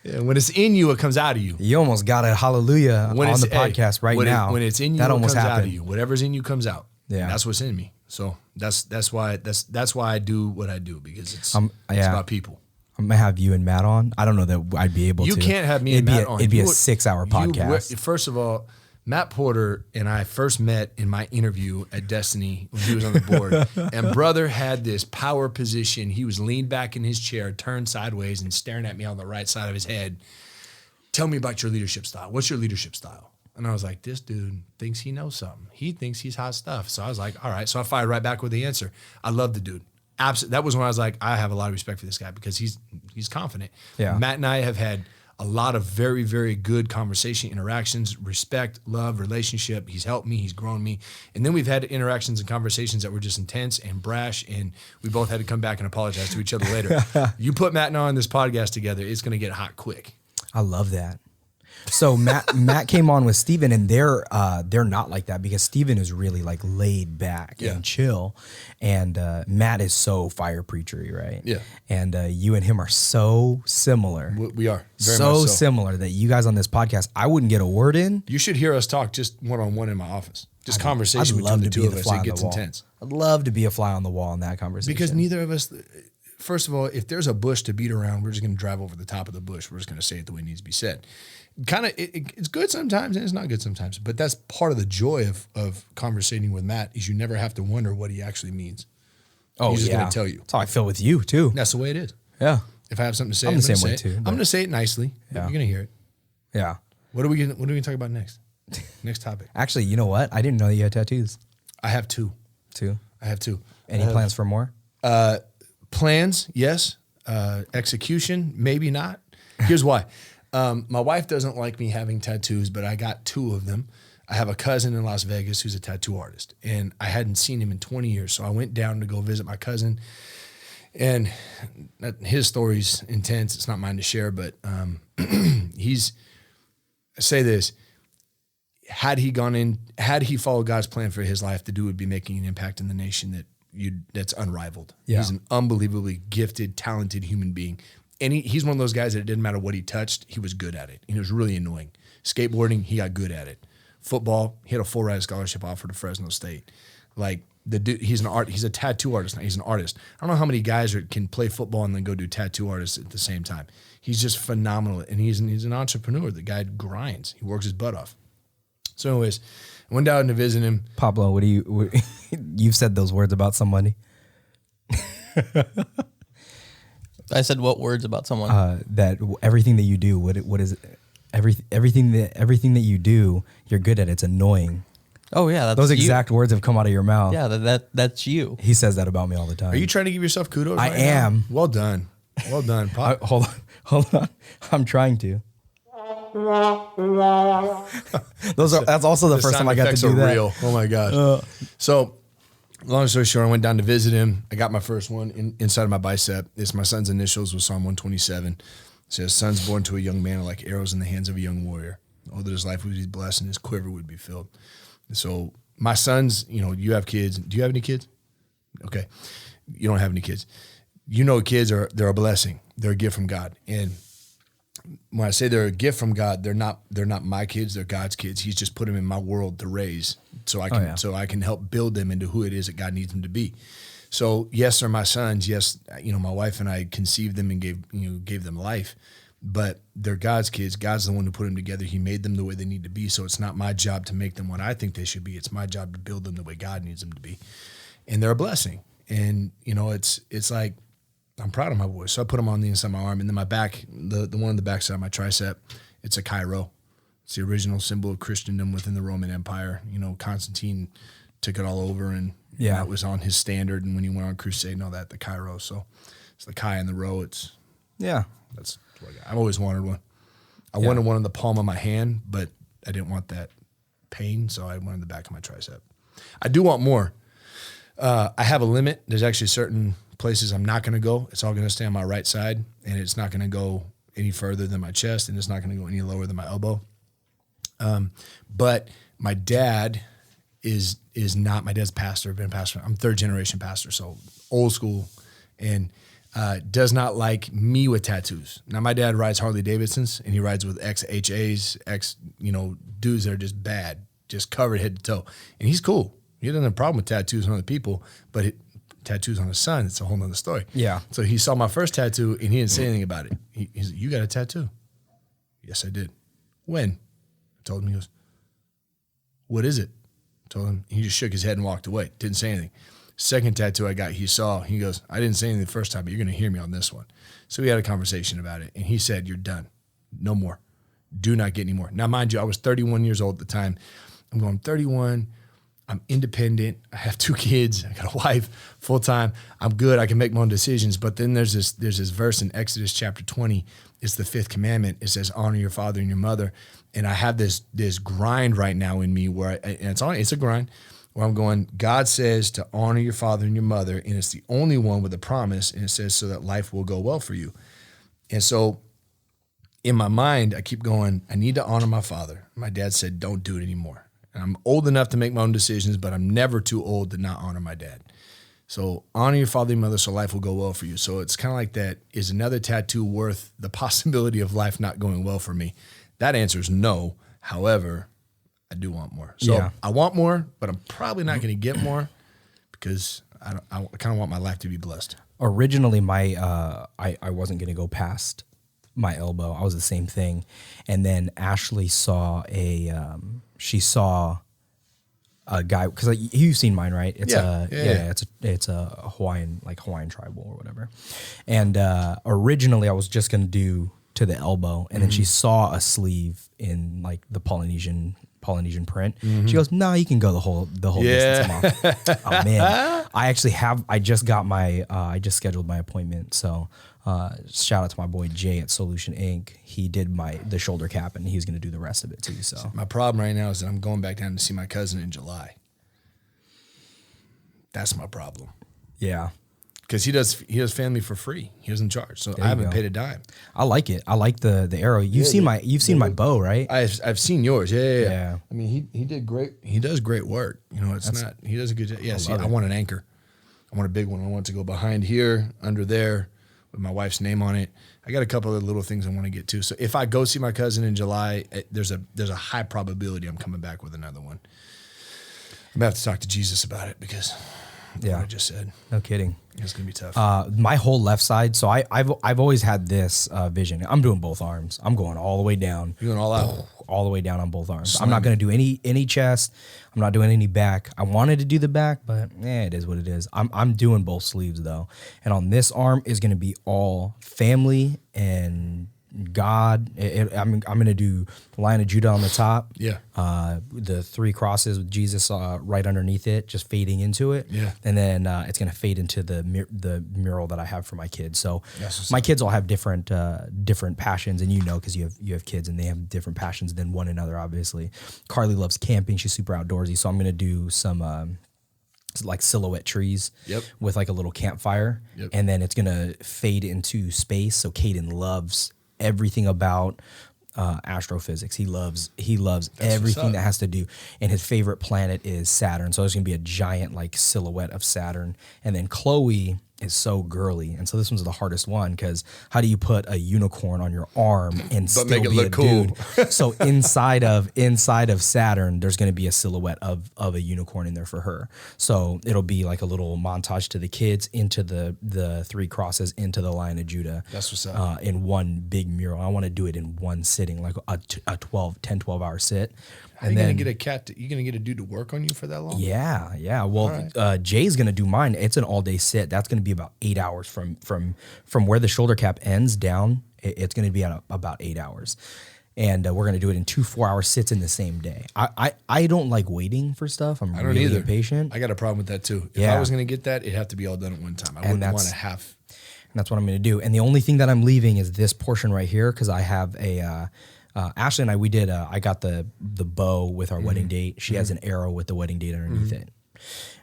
Yeah, when it's in you, it comes out of you. You almost got a hallelujah on the podcast now. When it's in you, that it almost comes happened. out of you. Whatever's in you comes out. Yeah, and that's what's in me. So that's why I do what I do, because it's about people. I'm gonna have you and Matt on. I don't know that I'd be able to. You can't have me and Matt on. It'd be a 6-hour podcast. First of all, Matt Porter and I first met in my interview at Destiny when he was on the board. And brother had this power position. He was leaned back in his chair, turned sideways, and staring at me on the right side of his head. Tell me about your leadership style. What's your leadership style? And I was like, this dude thinks he knows something. He thinks he's hot stuff. So I was like, all right. So I fired right back with the answer. I love the dude. Absolutely. That was when I was like, I have a lot of respect for this guy, because he's confident. Yeah. Matt and I have had a lot of very, very good conversation, interactions, respect, love, relationship. He's helped me. He's grown me. And then we've had interactions and conversations that were just intense and brash, and we both had to come back and apologize to each other later. You put Matt and I on this podcast together, it's going to get hot quick. I love that. So Matt came on with Steven, and they're not like that, because Steven is really like laid back and chill, and Matt is so fire preachery, right? Yeah. And you and him are so similar. We are very so much so similar that you guys on this podcast, I wouldn't get a word in. You should hear us talk just one-on-one in my office. Just conversation between the two of us. It gets intense. I'd love to be a fly on the wall in that conversation. Because neither of us, first of all, if there's a bush to beat around, we're just going to drive over the top of the bush. We're just going to say it the way it needs to be said. Kind of, it's good sometimes and it's not good sometimes. But that's part of the joy of conversating with Matt, is you never have to wonder what he actually means. Oh, he's just going to tell you. That's how I feel with you too. That's the way it is. Yeah. If I have something to say, I'm the same way too. I'm going to say it nicely. Yeah. You're going to hear it. Yeah. What are we going to talk about next? Next topic. Actually, you know what? I didn't know that you had tattoos. I have two. I have two. Any plans for more? Plans, yes. Execution, maybe not. Here's why. My wife doesn't like me having tattoos, but I got 2 of them. I have a cousin in Las Vegas who's a tattoo artist, and I hadn't seen him in 20 years. So I went down to go visit my cousin, and his story's intense. It's not mine to share, but say this, had he followed God's plan for his life, the dude would be making an impact in the nation that's unrivaled. Yeah. He's an unbelievably gifted, talented human being. And he's one of those guys that it didn't matter what he touched, he was good at it. And it was really annoying. Skateboarding, he got good at it. Football, he had a full ride scholarship offer to Fresno State. Like, the dude, he's a tattoo artist now. He's an artist. I don't know how many guys can play football and then go do tattoo artists at the same time. He's just phenomenal. And he's an entrepreneur. The guy grinds. He works his butt off. So anyways, I went down to visit him. Pablo, you've said those words about somebody. I said what words about someone? That everything that you do, what is it? Everything that you do, you're good at. It's annoying. Oh yeah, those exact words have come out of your mouth. Yeah, that's you. He says that about me all the time. Are you trying to give yourself kudos? I am. Well done. Well done, Pop. Hold on. I'm trying to. That's also the first time I got to do that. Real. Oh my gosh. So, long story short, I went down to visit him. I got my first one inside of my bicep. It's my son's initials with Psalm 127. It says, "Sons born to a young man are like arrows in the hands of a young warrior. Oh, that his life would be blessed and his quiver would be filled." And so my sons, you have kids. Do you have any kids? Okay. You don't have any kids. Kids they're a blessing. They're a gift from God. And when I say they're a gift from God, they're not my kids, they're God's kids. He's just put them in my world to raise so I can help build them into who it is that God needs them to be. So yes, they're my sons. Yes, my wife and I conceived them and gave them life, but they're God's kids. God's the one who put them together. He made them the way they need to be. So it's not my job to make them what I think they should be. It's my job to build them the way God needs them to be. And they're a blessing. And it's like, I'm proud of my boys. So I put them on the inside of my arm, and then my back, the one on the back side of my tricep, it's a Cairo. It's the original symbol of Christendom within the Roman Empire. Constantine took it all over, and it was on his standard. And when he went on crusade and all that, the Cairo. So it's the Chi and the Rho. That's what I got. I've always wanted one. I wanted one in the palm of my hand, but I didn't want that pain, so I went in the back of my tricep. I do want more. I have a limit. There's actually certain places I'm not going to go. It's all going to stay on my right side, and it's not going to go any further than my chest, and it's not going to go any lower than my elbow. But my dad is not. My dad's pastor. Been a pastor. I'm third generation pastor, so old school, and does not like me with tattoos. Now my dad rides Harley Davidsons, and he rides with ex-HAs, dudes that are just bad, just covered head to toe, and he's cool. He doesn't have a problem with tattoos on other people, but tattoos on his son, it's a whole nother story. Yeah. So he saw my first tattoo, and he didn't say anything about it. He's like, "You got a tattoo?" Yes, I did. When? I told him. He goes, "What is it?" I told him. He just shook his head and walked away. Didn't say anything. Second tattoo I got, he saw. He goes, "I didn't say anything the first time, but you're going to hear me on this one." So we had a conversation about it, and he said, "You're done. No more. Do not get any more." Now, mind you, I was 31 years old at the time. I'm going, 31. I'm independent. I have 2 kids. I got a wife, full time. I'm good. I can make my own decisions. But then there's this verse in Exodus chapter 20. It's the 5th commandment. It says, "Honor your father and your mother." And I have this grind right now in me where it's a grind where I'm going, God says to honor your father and your mother, and it's the only one with a promise. And it says so that life will go well for you. And so in my mind, I keep going, I need to honor my father. My dad said, "Don't do it anymore." And I'm old enough to make my own decisions, but I'm never too old to not honor my dad. So honor your father and mother so life will go well for you. So it's kind of like that. Is another tattoo worth the possibility of life not going well for me? That answer is no. However, I do want more. So I want more, but I'm probably not going to get more because I kind of want my life to be blessed. Originally, I wasn't going to go past my elbow. I was the same thing. And then Ashley saw she saw a guy, because you've seen mine, right? It's it's a Hawaiian tribal or whatever. And originally I was just gonna do to the elbow, and then she saw a sleeve in like the Polynesian print. She goes, "No, you can go the whole distance." I'm off. Oh man, I just scheduled my appointment. So shout out to my boy Jay at Solution Inc. He did the shoulder cap, and he's going to do the rest of it too. So my problem right now is that I'm going back down to see my cousin in July. That's my problem. Yeah. Because he does family for free. He doesn't charge, so I haven't paid a dime. I like it. I like the arrow. You've seen my bow, right? I've seen yours. Yeah. I mean, he did great. He does great work. He does a good job. Yeah. I want an anchor. I want a big one. I want it to go behind here, under there, with my wife's name on it. I got a couple of little things I want to get to. So if I go see my cousin in July, there's a high probability I'm coming back with another one. I'm gonna have to talk to Jesus about it because what I just said. No kidding. It's gonna be tough. My whole left side. So I've always had this vision. I'm doing both arms. I'm going all the way down. You're going all out, all the way down on both arms. I'm not gonna do any chest. I'm not doing any back. I wanted to do the back, but it is what it is. I'm doing both sleeves though. And on this arm is gonna be all family and God. I'm going to do the Lion of Judah on the top. Yeah. The 3 crosses with Jesus right underneath it, just fading into it. Yeah. And then it's going to fade into the mural that I have for my kids. So my kids all have different passions, and because you have kids and they have different passions than one another. Obviously, Carly loves camping. She's super outdoorsy. So I'm going to do some. Like silhouette trees with like a little campfire, and then it's gonna fade into space. So Caden loves everything about astrophysics. He loves everything that has to do, and his favorite planet is Saturn. So there's gonna be a giant like silhouette of Saturn. And then Chloe is so girly, and so this one's the hardest one because how do you put a unicorn on your arm and still make it be look a cool? dude? So inside of Saturn, there's going to be a silhouette of a unicorn in there for her. So it'll be like a little montage to the kids into the three crosses into the Lion of Judah. That's what's up. In one big mural. I want to do it in one sitting, like a 12 hour sit. How you gonna get a cat? You gonna get a dude to work on you for that long? Yeah. Well, Jay's gonna do mine. It's an all day sit. That's gonna be about 8 hours from where the shoulder cap ends down. It's gonna be at about 8 hours, and we're gonna do it in 2 4-hour sits in the same day. I don't like waiting for stuff. I don't really either. impatient. I got a problem with that too. If Yeah. I was gonna get that, it'd have to be all done at one time. I wouldn't want to have. And that's what I'm gonna do. And the only thing that I'm leaving is this portion right here because I have a. Ashley and I, we did. I got the bow with our wedding date. She has an arrow with the wedding date underneath it.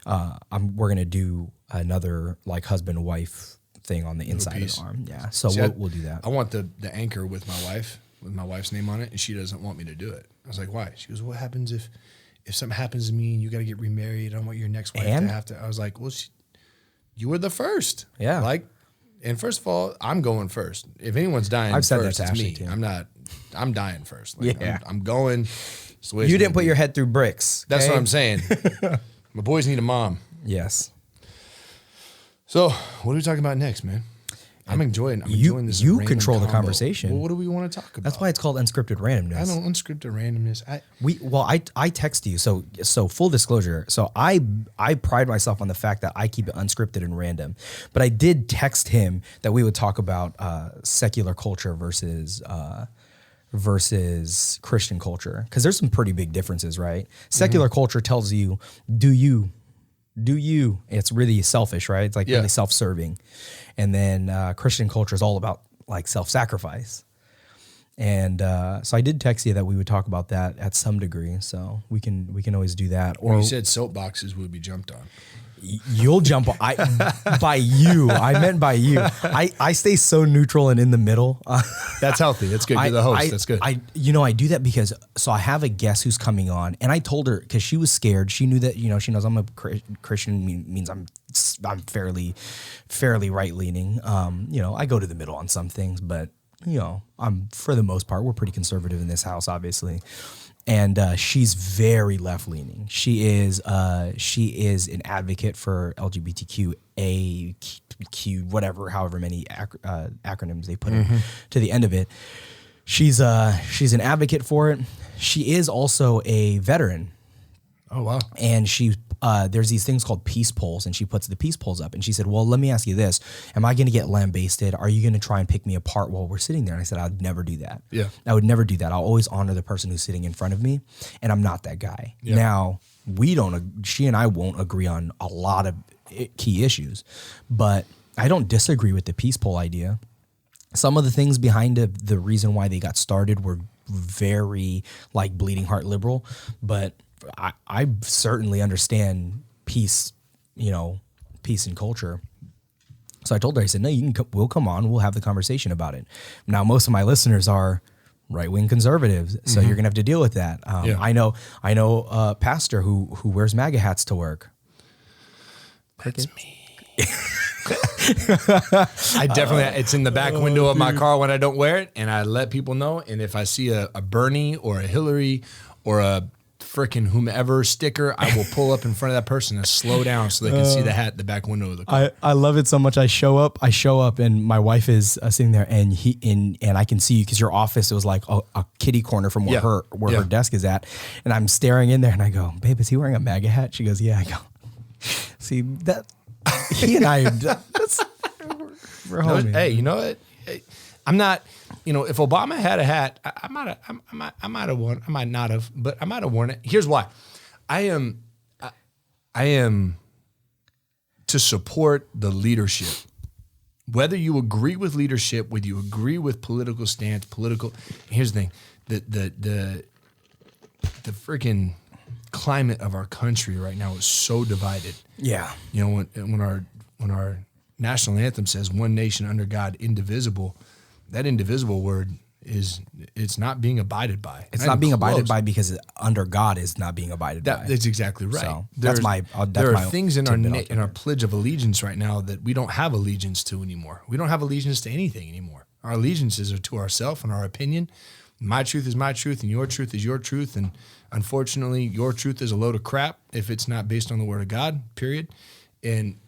We're gonna do another like husband and wife thing on the inside of the arm. Yeah, so we'll do that. I want the anchor with my wife's name on it, and she doesn't want me to do it. I was like, why? She goes, what happens if something happens to me and you got to get remarried? I don't want your next wife to have to. I was like, well, you were the first. Yeah. Like, and first of all, I'm going first. If anyone's dying, I've said first, that to it's Ashley, me. too. I'm dying first. Like, Yeah. I'm going. It's the way it's You didn't gonna put be. your head through bricks. That's okay? what I'm saying. My boys need a mom. Yes. So, what are we talking about next, man? I'm enjoying this. You random control the combo. conversation. Well, what do we want to talk about? That's why it's called unscripted randomness. I don't unscripted randomness. I text you. So full disclosure. So I pride myself on the fact that I keep it unscripted and random. But I did text him that we would talk about secular culture versus Christian culture, because there's some pretty big differences, right? Secular culture tells you, do you. It's really selfish, right? It's like really self-serving. And then Christian culture is all about like self-sacrifice. And so I did text you that we would talk about that at some degree. So we can always do that. Or you said soapboxes would be jumped on. You'll jump by you. I meant by you. I stay so neutral and in the middle. That's healthy. That's good. You're the host. That's good. I do that because I have a guest who's coming on, and I told her because she was scared. She knew that she knows I'm a Christian means I'm fairly right leaning. I go to the middle on some things, but I'm for the most part we're pretty conservative in this house, obviously. And she's very left leaning. She is an advocate for LGBTQ, Q, whatever, however many acronyms they put to the end of it. She's an advocate for it. She is also a veteran. Oh wow! And there's these things called peace polls, and she puts the peace polls up. And she said, "Well, let me ask you this: am I going to get lambasted? Are you going to try and pick me apart while we're sitting there?" And I said, "I'd never do that. Yeah, I would never do that. I'll always honor the person who's sitting in front of me, and I'm not that guy." Yeah. Now she and I won't agree on a lot of key issues, but I don't disagree with the peace poll idea. Some of the things behind the reason why they got started were very like bleeding heart liberal, but I certainly understand peace and culture. So I told her, I said, no, we'll come on, we'll have the conversation about it. Now, most of my listeners are right-wing conservatives, so you're gonna have to deal with that. I know a pastor who wears MAGA hats to work. That's me. I definitely, it's in the back window of my car when I don't wear it, and I let people know. And if I see a Bernie or a Hillary or a frickin' whomever sticker, I will pull up in front of that person and slow down so they can see the hat in the back window of the car. I love it so much. I show up and my wife is sitting there, and I can see you because your office, it was like a kitty corner from where her desk is at, and I'm staring in there and I go, babe, is he wearing a MAGA hat? She goes, yeah. I go, see that he and I, we're homies. Hey, you know what? I'm not. If Obama had a hat, I might have worn. I might not have, but I might have worn it. Here's why: I am to support the leadership. Whether you agree with leadership, whether you agree with political stance, Here's the thing: the freaking climate of our country right now is so divided. Yeah. When our national anthem says "One nation under God, indivisible." That indivisible word it's not being abided by. It's not being abided by because under God is not being abided by. That's exactly right. So There are things in tidbit our pledge of allegiance right now that we don't have allegiance to anymore. We don't have allegiance to anything anymore. Our allegiances are to ourselves and our opinion. My truth is my truth, and your truth is your truth. And unfortunately, your truth is a load of crap if it's not based on the Word of God. Period. And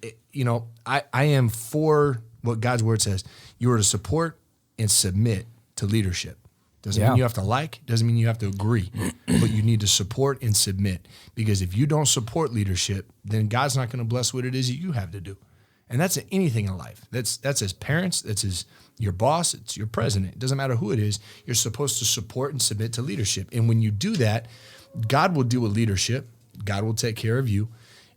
I am for what God's Word says. You are to support and submit to leadership. Doesn't mean you have to like, doesn't mean you have to agree, but you need to support and submit. Because if you don't support leadership, then God's not going to bless what it is that you have to do. And that's anything in life. That's as parents, that's as your boss, it's your president. It doesn't matter who it is. You're supposed to support and submit to leadership. And when you do that, God will deal with leadership. God will take care of you.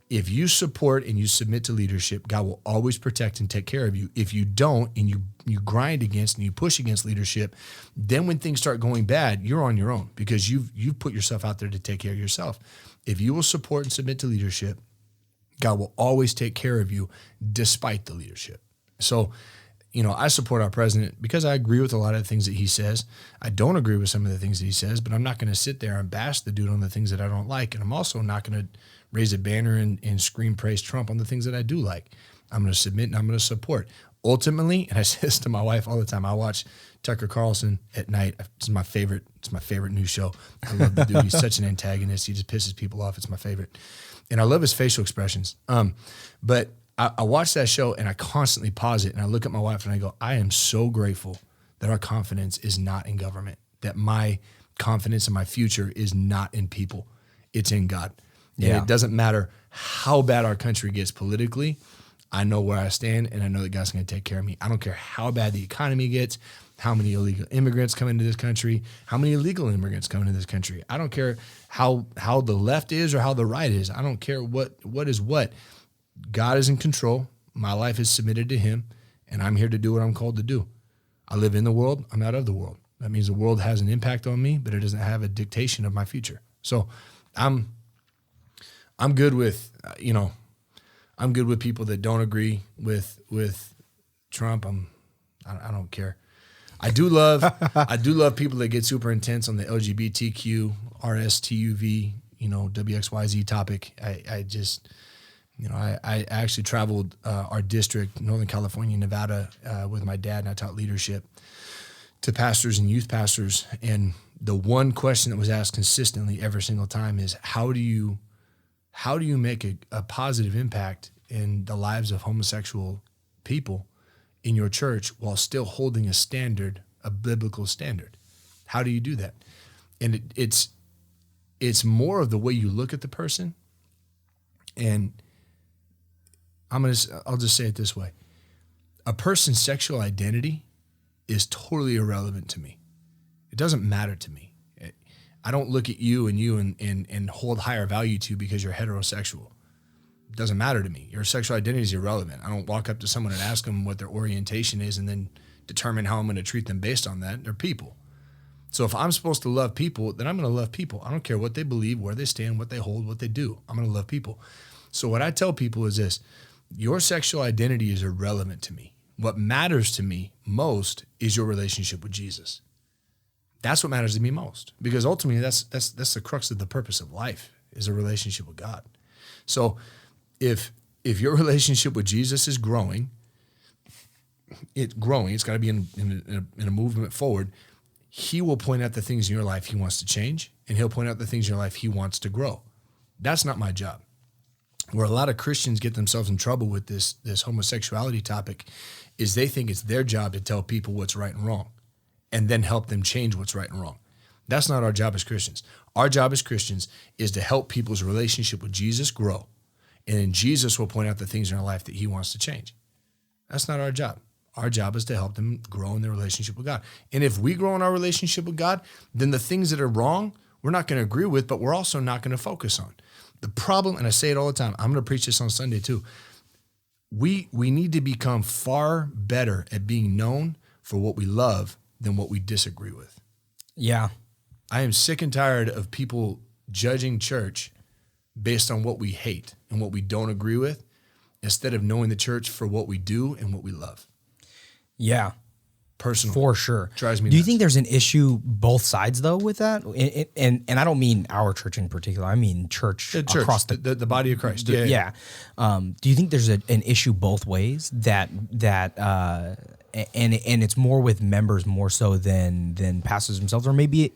If you support and you submit to leadership, God will always protect and take care of you. If you don't and you grind against and you push against leadership, then when things start going bad, you're on your own because you've put yourself out there to take care of yourself. If you will support and submit to leadership, God will always take care of you despite the leadership. So, I support our president because I agree with a lot of the things that he says. I don't agree with some of the things that he says, but I'm not going to sit there and bash the dude on the things that I don't like. And I'm also not going to raise a banner and scream praise Trump on the things that I do like. I'm going to submit and I'm going to support. Ultimately, and I say this to my wife all the time, I watch Tucker Carlson at night. It's my favorite news show. I love the dude. He's such an antagonist. He just pisses people off. It's my favorite. And I love his facial expressions. But I watch that show and I constantly pause it and I look at my wife and I go, I am so grateful that our confidence is not in government, that my confidence in my future is not in people. It's in God. And it doesn't matter how bad our country gets politically. I know where I stand and I know that God's going to take care of me. I don't care how bad the economy gets, how many illegal immigrants come into this country, how many illegal immigrants come into this country. I don't care how the left is or how the right is. I don't care what is what. God is in control. My life is submitted to him, and I'm here to do what I'm called to do. I live in the world. I'm not of the world. That means the world has an impact on me, but it doesn't have a dictation of my future. So I'm good with, I'm good with people that don't agree with Trump. I don't care. I do love people that get super intense on the LGBTQ, RSTUV, WXYZ topic. I just, I actually traveled our district, Northern California, Nevada, with my dad, and I taught leadership to pastors and youth pastors. And the one question that was asked consistently every single time is, how do you make a positive impact in the lives of homosexual people in your church while still holding a biblical standard? How do you do that? And it's more of the way you look at the person. And I'll just say it this way. A person's sexual identity is totally irrelevant to me. It doesn't matter to me. I don't look at you and hold higher value to you because you're heterosexual. It doesn't matter to me. Your sexual identity is irrelevant. I don't walk up to someone and ask them what their orientation is and then determine how I'm going to treat them based on that. They're people. So if I'm supposed to love people, then I'm going to love people. I don't care what they believe, where they stand, what they hold, what they do. I'm going to love people. So what I tell people is this: your sexual identity is irrelevant to me. What matters to me most is your relationship with Jesus. That's what matters to me most, because ultimately that's the crux of the purpose of life, is a relationship with God. So if your relationship with Jesus is growing, it's got to be in a movement forward. He will point out the things in your life he wants to change, and he'll point out the things in your life he wants to grow. That's not my job. Where a lot of Christians get themselves in trouble with this homosexuality topic is they think it's their job to tell people what's right and wrong and then help them change what's right and wrong. That's not our job as Christians. Our job as Christians is to help people's relationship with Jesus grow, and then Jesus will point out the things in our life that he wants to change. That's not our job. Our job is to help them grow in their relationship with God. And if we grow in our relationship with God, then the things that are wrong, we're not going to agree with, but we're also not going to focus on. The problem, and I say it all the time, I'm going to preach this on Sunday too. We need to become far better at being known for what we love than what we disagree with. Yeah. I am sick and tired of people judging church based on what we hate and what we don't agree with, instead of knowing the church for what we do and what we love. Yeah. personally. For sure. Drives me Do you nuts. think there's an issue both sides though with that? And I don't mean our church in particular. I mean church, The church, across the body of Christ. yeah. Do you think there's an issue both ways and it's more with members more so than pastors themselves, or maybe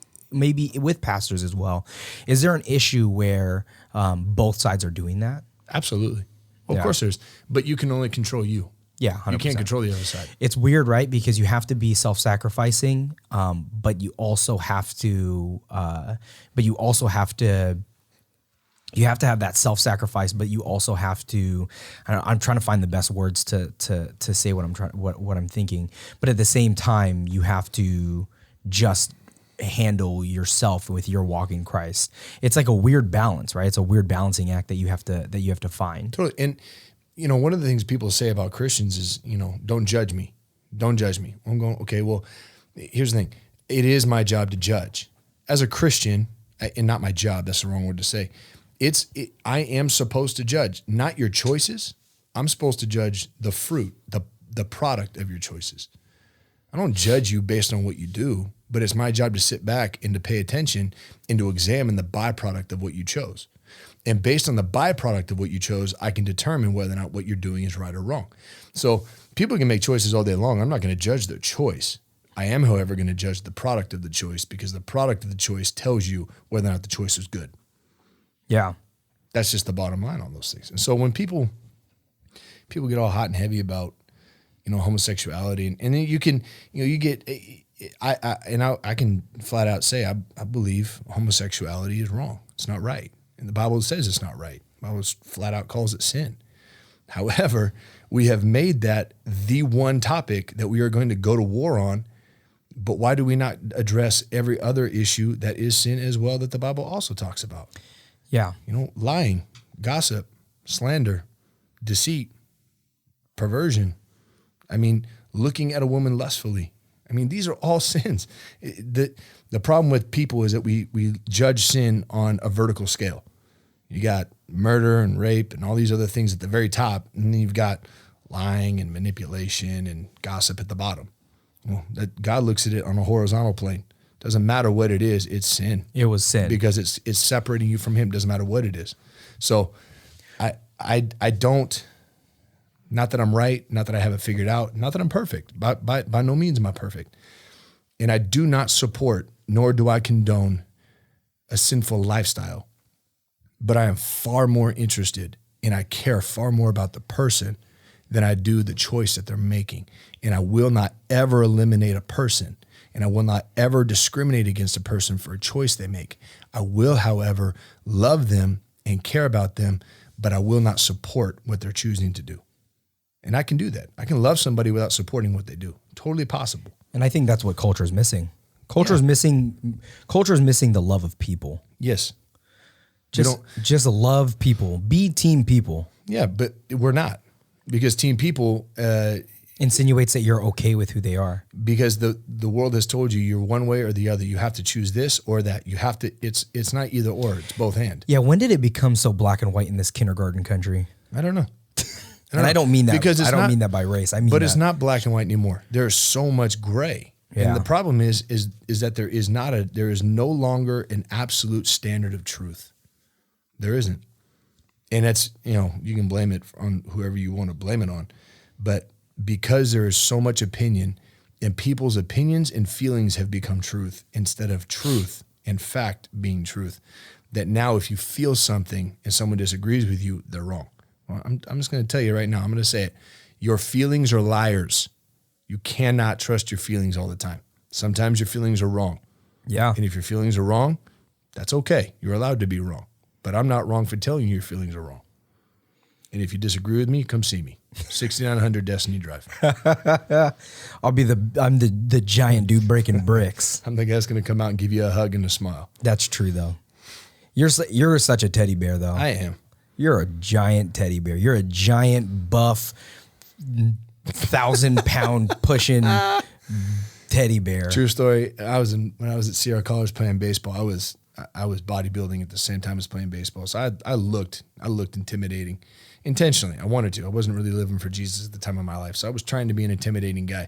with pastors as well? Is there an issue where both sides are doing that? Absolutely. Well, Yeah. of course there's, but you can only control you. Yeah, 100%. You can't control the other side. It's weird, right? Because you have to be self-sacrificing, but you also have to, you have to have that self-sacrifice, but you also have to. I'm trying to find the best words to say what I'm thinking, but at the same time, you have to just handle yourself with your walk in Christ. It's like a weird balance, right? It's a weird balancing act that you have to find. Totally. And, one of the things people say about Christians is, don't judge me. Don't judge me. I'm going, okay, well, here's the thing. It is my job to judge. As a Christian, and not my job, that's the wrong word to say. I am supposed to judge, not your choices. I'm supposed to judge the fruit, the product of your choices. I don't judge you based on what you do, but it's my job to sit back and to pay attention and to examine the byproduct of what you chose. And based on the byproduct of what you chose, I can determine whether or not what you're doing is right or wrong. So people can make choices all day long. I'm not going to judge their choice. I am, however, going to judge the product of the choice, because the product of the choice tells you whether or not the choice was good. Yeah. That's just the bottom line on those things. And so when people get all hot and heavy about, homosexuality, and then you can, you get, I can flat out say, I believe homosexuality is wrong. It's not right. And the Bible says it's not right. The Bible flat out calls it sin. However, we have made that the one topic that we are going to go to war on. But why do we not address every other issue that is sin as well that the Bible also talks about? Yeah. Lying, gossip, slander, deceit, perversion. Looking at a woman lustfully. These are all sins. The problem with people is that we judge sin on a vertical scale. You got murder and rape and all these other things at the very top, and then you've got lying and manipulation and gossip at the bottom. Well, that God looks at it on a horizontal plane. Doesn't matter what it is, it's sin. It was sin. Because it's separating you from him. Doesn't matter what it is. So I don't, not that I'm right, not that I have it figured out, not that I'm perfect. By no means am I perfect. And I do not support, nor do I condone a sinful lifestyle. But I am far more interested, and I care far more about the person than I do the choice that they're making. And I will not ever eliminate a person, and I will not ever discriminate against a person for a choice they make. I will, however, love them and care about them, but I will not support what they're choosing to do. And I can do that. I can love somebody without supporting what they do. Totally possible. And I think that's what culture is missing. Culture is missing the love of people. Yes. Just love people. Be team people. Yeah, but we're not, because team people Insinuates that you're okay with who they are. Because the world has told you you're one way or the other. You have to choose this or that. You have to. It's not either or. It's both and. Yeah. When did it become so black and white in this kindergarten country? I don't know. I don't mean that because I don't mean that by race. I mean, but it's not black and white anymore. There's so much gray. Yeah. And the problem is that there is no longer an absolute standard of truth. There isn't. And that's, you can blame it on whoever you want to blame it on. But because there is so much opinion, and people's opinions and feelings have become truth instead of truth and fact being truth, that now if you feel something and someone disagrees with you, they're wrong. Well, I'm just going to tell you right now, I'm going to say it. Your feelings are liars. You cannot trust your feelings all the time. Sometimes your feelings are wrong. Yeah. And if your feelings are wrong, that's okay. You're allowed to be wrong. But I'm not wrong for telling you your feelings are wrong. And if you disagree with me, come see me. 6900 Destiny Drive. I'm the giant dude breaking bricks. I'm the guy that's going to come out and give you a hug and a smile. That's true though. You're such a teddy bear though. I am. You're a giant teddy bear. You're a giant buff 1,000-pound pushing teddy bear. True story. When I was at Sierra College playing baseball, I was bodybuilding at the same time as playing baseball. So I looked intimidating intentionally. I wanted to. I wasn't really living for Jesus at the time of my life. So I was trying to be an intimidating guy.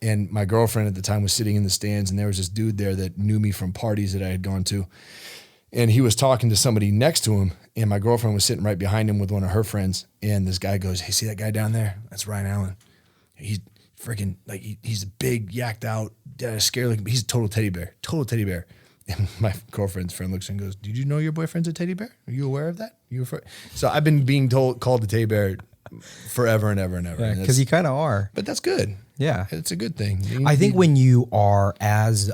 And my girlfriend at the time was sitting in the stands, and there was this dude there that knew me from parties that I had gone to. And he was talking to somebody next to him, and my girlfriend was sitting right behind him with one of her friends. And this guy goes, "Hey, see that guy down there? That's Ryan Allen. He's freaking like he's big, yacked out, scary looking. He's a total teddy bear, total teddy bear." And my girlfriend's friend looks and goes, "Did you know your boyfriend's a teddy bear? Are you aware of that? So I've been being called the teddy bear forever and ever and ever. Because you kind of are. But that's good. Yeah. It's a good thing. I think when you are as,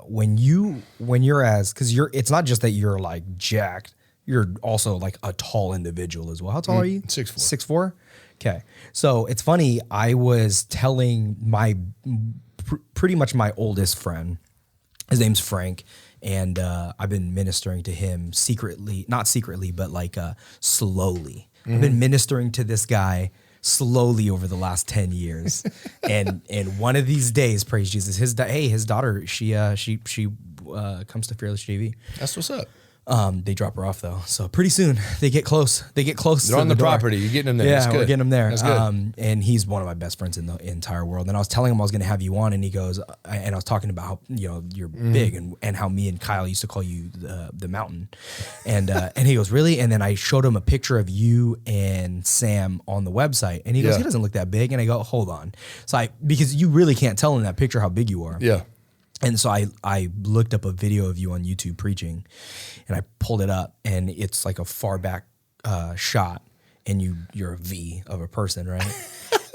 when you're as, because it's not just that you're like jacked, you're also like a tall individual as well. How tall are you? 6'4". 6'4"? Okay. So it's funny. I was telling pretty much my oldest friend, his name's Frank, and I've been ministering to him secretly, not secretly, but like slowly. I've been ministering to this guy slowly over the last 10 years. and one of these days, praise Jesus, his daughter, she comes to Fearless JV. That's what's up. They drop her off though. So pretty soon they get close. They're on the property. You're getting them there. Yeah, we're getting them there. That's good. And he's one of my best friends in the entire world. And I was telling him I was going to have you on, and he goes, and I was talking about how, you're big and how me and Kyle used to call you the mountain. And he goes, really? And then I showed him a picture of you and Sam on the website, and he goes, he doesn't look that big. And I go, hold on. So because you really can't tell in that picture how big you are. Yeah. And so I looked up a video of you on YouTube preaching, and I pulled it up, and it's like a far back shot, and you're a V of a person, right?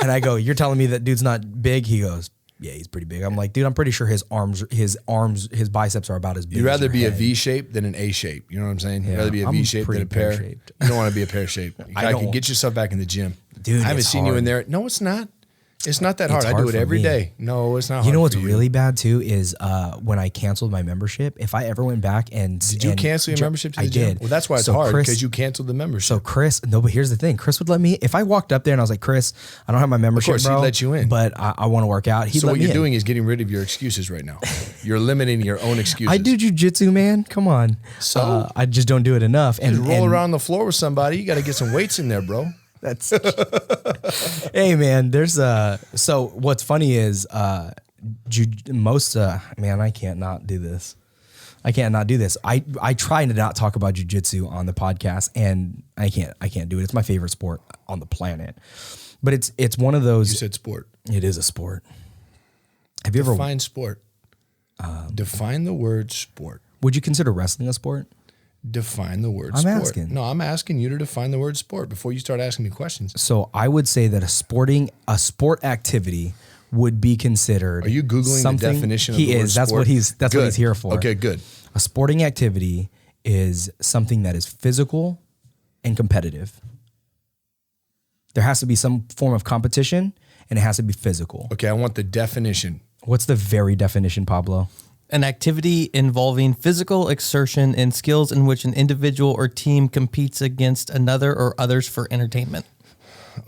And I go, "You're telling me that dude's not big?" He goes, "Yeah, he's pretty big." I'm like, "Dude, I'm pretty sure his biceps are about as big." You'd rather as be your a head. V shape than an A shape. You know what I'm saying? You'd Yeah, rather be a I'm V shape than pretty a pear. pear-shaped. You don't want to be a pear shape. I You don't. get yourself back in the gym. Dude, I haven't it's seen you in hard. there. No, it's not. It's not that hard. It's I do hard it for every me. day. No, it's not hard. You know what's for you. really bad too is when I canceled my membership. If I ever went back and Did you cancel your membership to the I gym? did. Well, that's why it's So hard, Chris- because you canceled the membership. So Chris, no, but here's the thing. Chris would let me, if I walked up there and I was like, "Chris, I don't have my membership, course, he'd bro, let you in. but I want to work out." He'd So let what me you're in. doing is getting rid of your excuses right now. You're limiting your own excuses. I do jujitsu, man. Come on. So? I just don't do it enough. And Just roll around the floor with somebody. You got to get some weights in there, bro. That's hey, man. There's so what's funny is man, I can't not do this. I can't not do this. I try to not talk about jujitsu on the podcast, and I can't do it. It's my favorite sport on the planet. But it's one of those. You said sport. It is a sport. Have you ever? Define sport. Define the word sport. Would you consider wrestling a sport? Define the word I'm sport. asking. No, I'm asking you to define the word sport before you start asking me questions. So I would say that a sport activity would be considered. Are you Googling the definition of the word That's sport? what he's Good. here for. Okay, good. A sporting activity is something that is physical and competitive. There has to be some form of competition, and it has to be physical. Okay, I want the definition. What's the very definition, Pablo? An activity involving physical exertion and skills in which an individual or team competes against another or others for entertainment.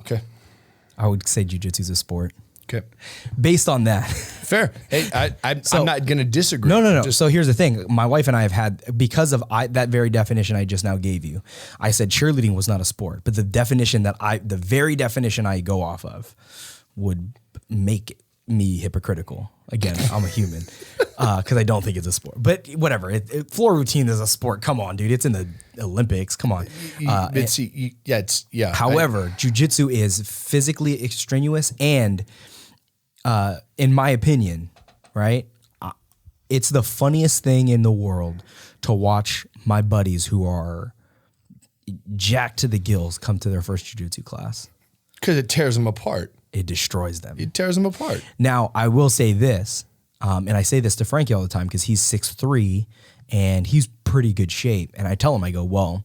Okay. I would say jiu-jitsu is a sport. Okay. Based on that. Fair. Hey, I'm not going to disagree. No. Just, So here's the thing. My wife and I have had, because of that very definition I just now gave you, I said cheerleading was not a sport, but the very definition I go off of would make me hypocritical. Again, I'm a human because I don't think it's a sport. But whatever. Floor routine is a sport. Come on, dude. It's in the Olympics. Come on. However, jiu-jitsu is physically strenuous and, in my opinion, right, it's the funniest thing in the world to watch my buddies who are jacked to the gills come to their first jiu-jitsu class. because it tears them apart. It destroys them. It tears them apart. Now, I will say this, and I say this to Frankie all the time because he's 6'3", and he's pretty good shape. And I tell him, I go, well,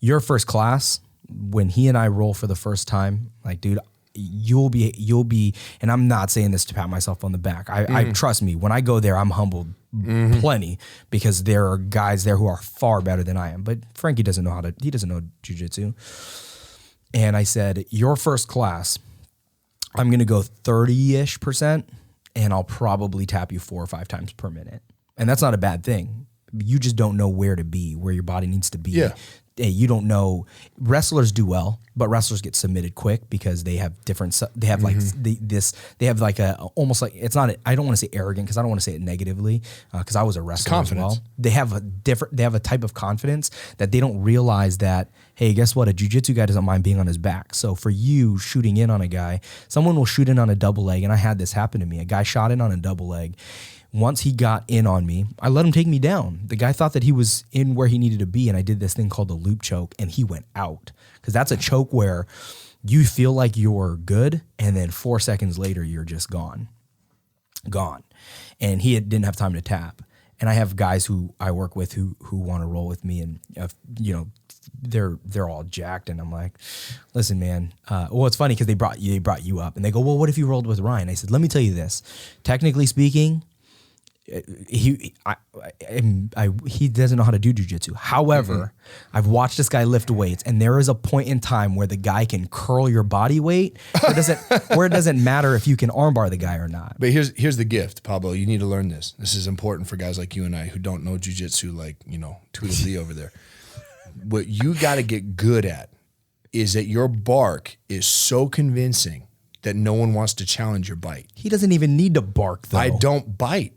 your first class, when he and I roll for the first time, like, dude, you'll be, and I'm not saying this to pat myself on the back. I trust me, when I go there, I'm humbled plenty because there are guys there who are far better than I am. But Frankie doesn't know he doesn't know jiu-jitsu. And I said, your first class, I'm going to go 30-ish%, and I'll probably tap you 4 or 5 times per minute. And that's not a bad thing. You just don't know where to be, where your body needs to be hey, you don't know. Wrestlers do well, but wrestlers get submitted quick because they have different. They have like They have like a almost like it's not. I don't want to say arrogant because I don't want to say it negatively because I was a wrestler as well. They have a different. They have a type of confidence that they don't realize that. Hey, guess what? A jiu-jitsu guy doesn't mind being on his back. So for you shooting in on a guy, someone will shoot in on a double leg, and I had this happen to me. A guy shot in on a double leg. Once he got in on me, I let him take me down. The guy thought that he was in where he needed to be, and I did this thing called the loop choke, and he went out. Because that's a choke where you feel like you're good, and then 4 seconds later, you're just gone. And he didn't have time to tap. And I have guys who I work with who want to roll with me, and they're all jacked, and I'm like, listen, man. Well, it's funny because they brought you up, and they go, well, what if you rolled with Ryan? I said, let me tell you this. Technically speaking, he doesn't know how to do jiu-jitsu. However, I've watched this guy lift weights, and there is a point in time where the guy can curl your body weight where it doesn't matter if you can armbar the guy or not. But here's the gift, Pablo. You need to learn this. This is important for guys like you and I who don't know jiu-jitsu like, Tweedle Lee over there. What you got to get good at is that your bark is so convincing that no one wants to challenge your bite. He doesn't even need to bark, though. I don't bite.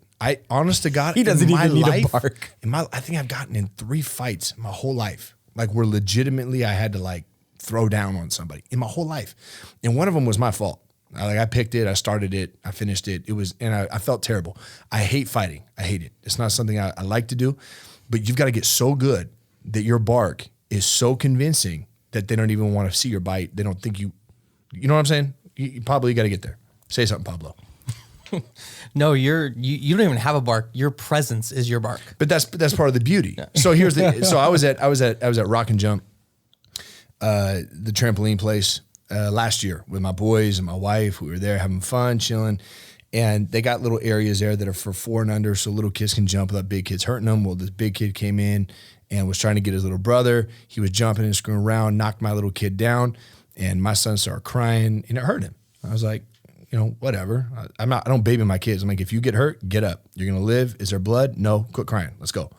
Honest to God, he doesn't even need to bark. I think I've gotten in 3 fights my whole life. Like where legitimately I had to like throw down on somebody in my whole life. And one of them was my fault. I picked it, I started it, I finished it. I felt terrible. I hate fighting. I hate it. It's not something I like to do, but you've got to get so good that your bark is so convincing that they don't even want to see your bite. They don't think you know what I'm saying? You probably got to get there. Say something, Pablo. No, you don't even have a bark. Your presence is your bark. But that's part of the beauty. So I was at Rock and Jump, the trampoline place last year with my boys and my wife. We were there having fun, chilling, and they got little areas there that are for 4 and under, so little kids can jump without big kids hurting them. Well, this big kid came in and was trying to get his little brother. He was jumping and screwing around, knocked my little kid down, and my son started crying, and it hurt him. I was like, whatever. I don't baby my kids. I'm like, if you get hurt, get up. You're going to live. Is there blood? No. Quit crying. Let's go.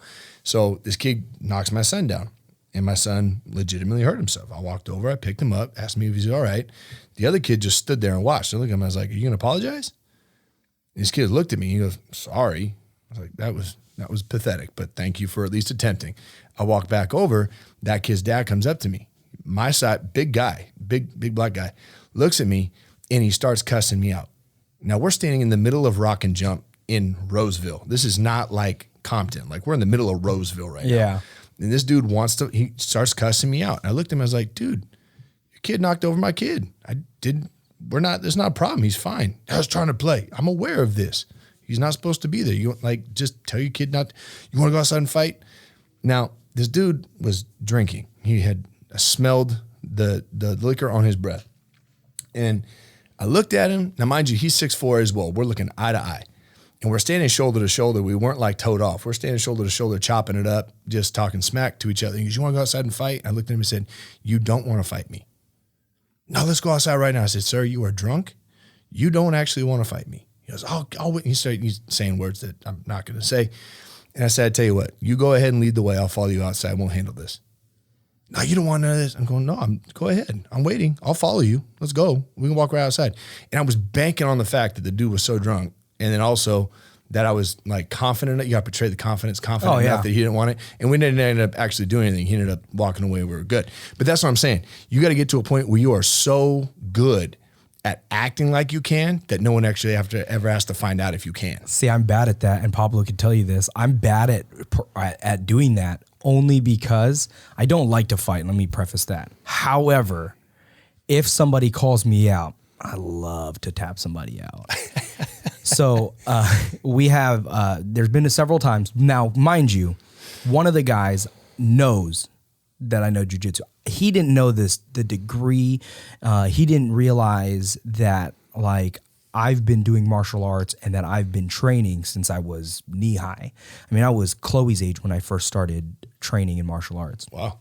So this kid knocks my son down, and my son legitimately hurt himself. I walked over. I picked him up, asked me if he's all right. The other kid just stood there and watched. I looked at him. I was like, are you going to apologize? And this kid looked at me. He goes, sorry. I was like, that was pathetic, but thank you for at least attempting. I walked back over. That kid's dad comes up to me. My side, big guy, big black guy, looks at me, and he starts cussing me out. Now, we're standing in the middle of Rock and Jump in Roseville. This is not like Compton. Like, we're in the middle of Roseville right now. And this dude he starts cussing me out. And I looked at him, I was like, dude, your kid knocked over my kid. There's not a problem. He's fine. I was trying to play. I'm aware of this. He's not supposed to be there. You just tell your kid not, you want to go outside and fight? Now, this dude was drinking. He had smelled the liquor on his breath. And I looked at him. Now, mind you, he's 6'4" as well. We're looking eye to eye. And we're standing shoulder to shoulder. We weren't like toed off. We're standing shoulder to shoulder, chopping it up, just talking smack to each other. He goes, you want to go outside and fight? I looked at him and said, you don't want to fight me. No, let's go outside right now. I said, sir, you are drunk. You don't actually want to fight me. He goes, I'll wait. He's saying words that I'm not going to say. And I said, I tell you what, you go ahead and lead the way. I'll follow you outside. I won't handle this. No, you don't want none of this. I'm going, no, go ahead. I'm waiting. I'll follow you. Let's go. We can walk right outside. And I was banking on the fact that the dude was so drunk. And then also that I was like confident. You got to portray the confident enough that he didn't want it. And we didn't end up actually doing anything. He ended up walking away. We were good. But that's what I'm saying. You got to get to a point where you are so good at acting like you can that no one actually ever has to find out if you can. See, I'm bad at that. And Pablo could tell you this. I'm bad at doing that. Only because I don't like to fight. Let me preface that. However, if somebody calls me out, I love to tap somebody out. So we have, there's been several times. Now, mind you, one of the guys knows that I know jiu-jitsu. He didn't know the degree. He didn't realize that like I've been doing martial arts and that I've been training since I was knee high. I mean, I was Chloe's age when I first started training in martial arts. Wow.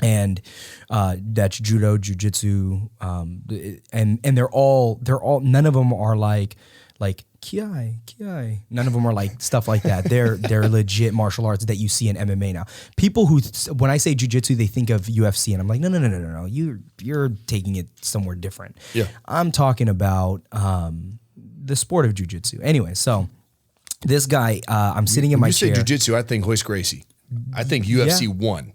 And that's judo, jiu-jitsu, and they're all none of them are like like Kiai. None of them are like stuff like that. They're legit martial arts that you see in MMA now. People who, when I say jiu-jitsu, they think of UFC, and I'm like, no. You're taking it somewhere different. Yeah. I'm talking about the sport of jiu-jitsu. Anyway, so this guy, I'm sitting in my chair. You say jiu-jitsu, I think Hoist Gracie. I think UFC 1.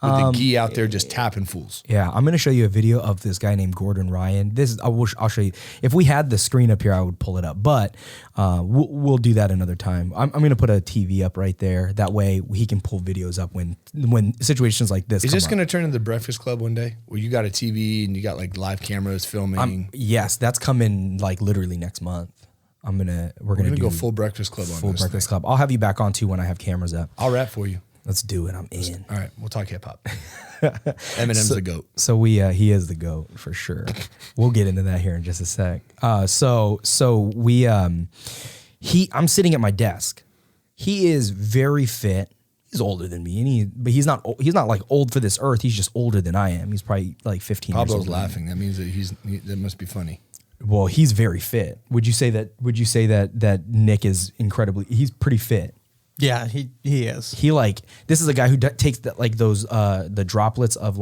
With the gi out there just tapping fools. Yeah, I'm going to show you a video of this guy named Gordon Ryan. I'll show you. If we had the screen up here, I would pull it up, but we'll do that another time. I'm going to put a TV up right there. That way he can pull videos up when situations like this. Is this going to turn into the Breakfast Club one day, where you got a TV and you got like live cameras filming? Yes, that's coming like literally next month. We're gonna go full Breakfast Club on full this Breakfast thing. Club. I'll have you back on too when I have cameras up. I'll rap for you. Let's do it. I'm in. All right, we'll talk hip hop. Eminem's the GOAT. So he is the GOAT for sure. We'll get into that here in just a sec. I'm sitting at my desk. He is very fit. He's older than me, but he's not like old for this earth. He's just older than I am. He's probably like 15 years old. Pablo's laughing. That means that that must be funny. Well, he's very fit. Would you say that Nick is he's pretty fit? Yeah, he is. This is a guy who takes the droplets of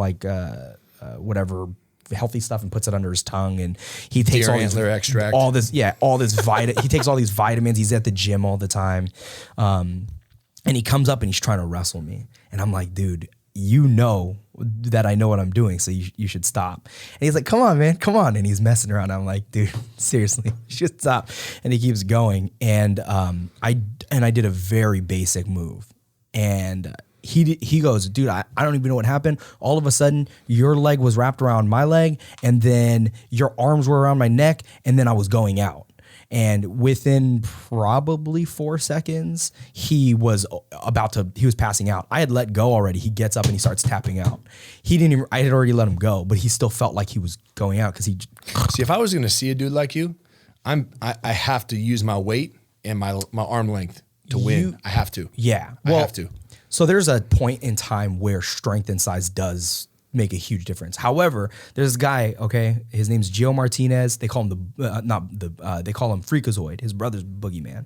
whatever healthy stuff and puts it under his tongue, and he takes Deer all these antler extract. He takes all these vitamins. He's at the gym all the time, and he comes up and he's trying to wrestle me, and I'm like, dude, you know that I know what I'm doing, so you should stop. And he's like, come on, man, come on. And he's messing around. I'm like, dude, seriously, you should stop. And he keeps going. And I did a very basic move. And he goes, dude, I don't even know what happened. All of a sudden, your leg was wrapped around my leg, and then your arms were around my neck, and then I was going out. And within probably 4 seconds, he was passing out. I had let go already. He gets up and he starts tapping out. I had already let him go, but he still felt like he was going out because he. See, if I was going to see a dude like you, I have to use my weight and my arm length to win. I have to. Yeah. I have to. So there's a point in time where strength and size does make a huge difference. However, there's this guy, okay, his name's Gio Martinez. They call him they call him Freakazoid. His brother's Boogeyman.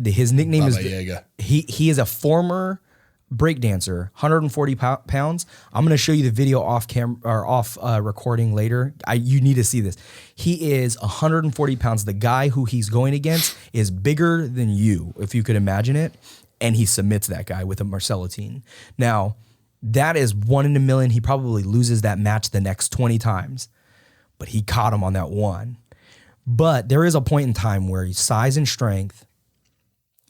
His nickname Baba is Yaga. He is a former breakdancer, 140 pounds. I'm going to show you the video off recording later. You need to see this. He is 140 pounds. The guy who he's going against is bigger than you, if you could imagine it, and he submits that guy with a Marcellitine. Now, that is 1 in a million. He probably loses that match the next 20 times, but he caught him on that one. But there is a point in time where size and strength,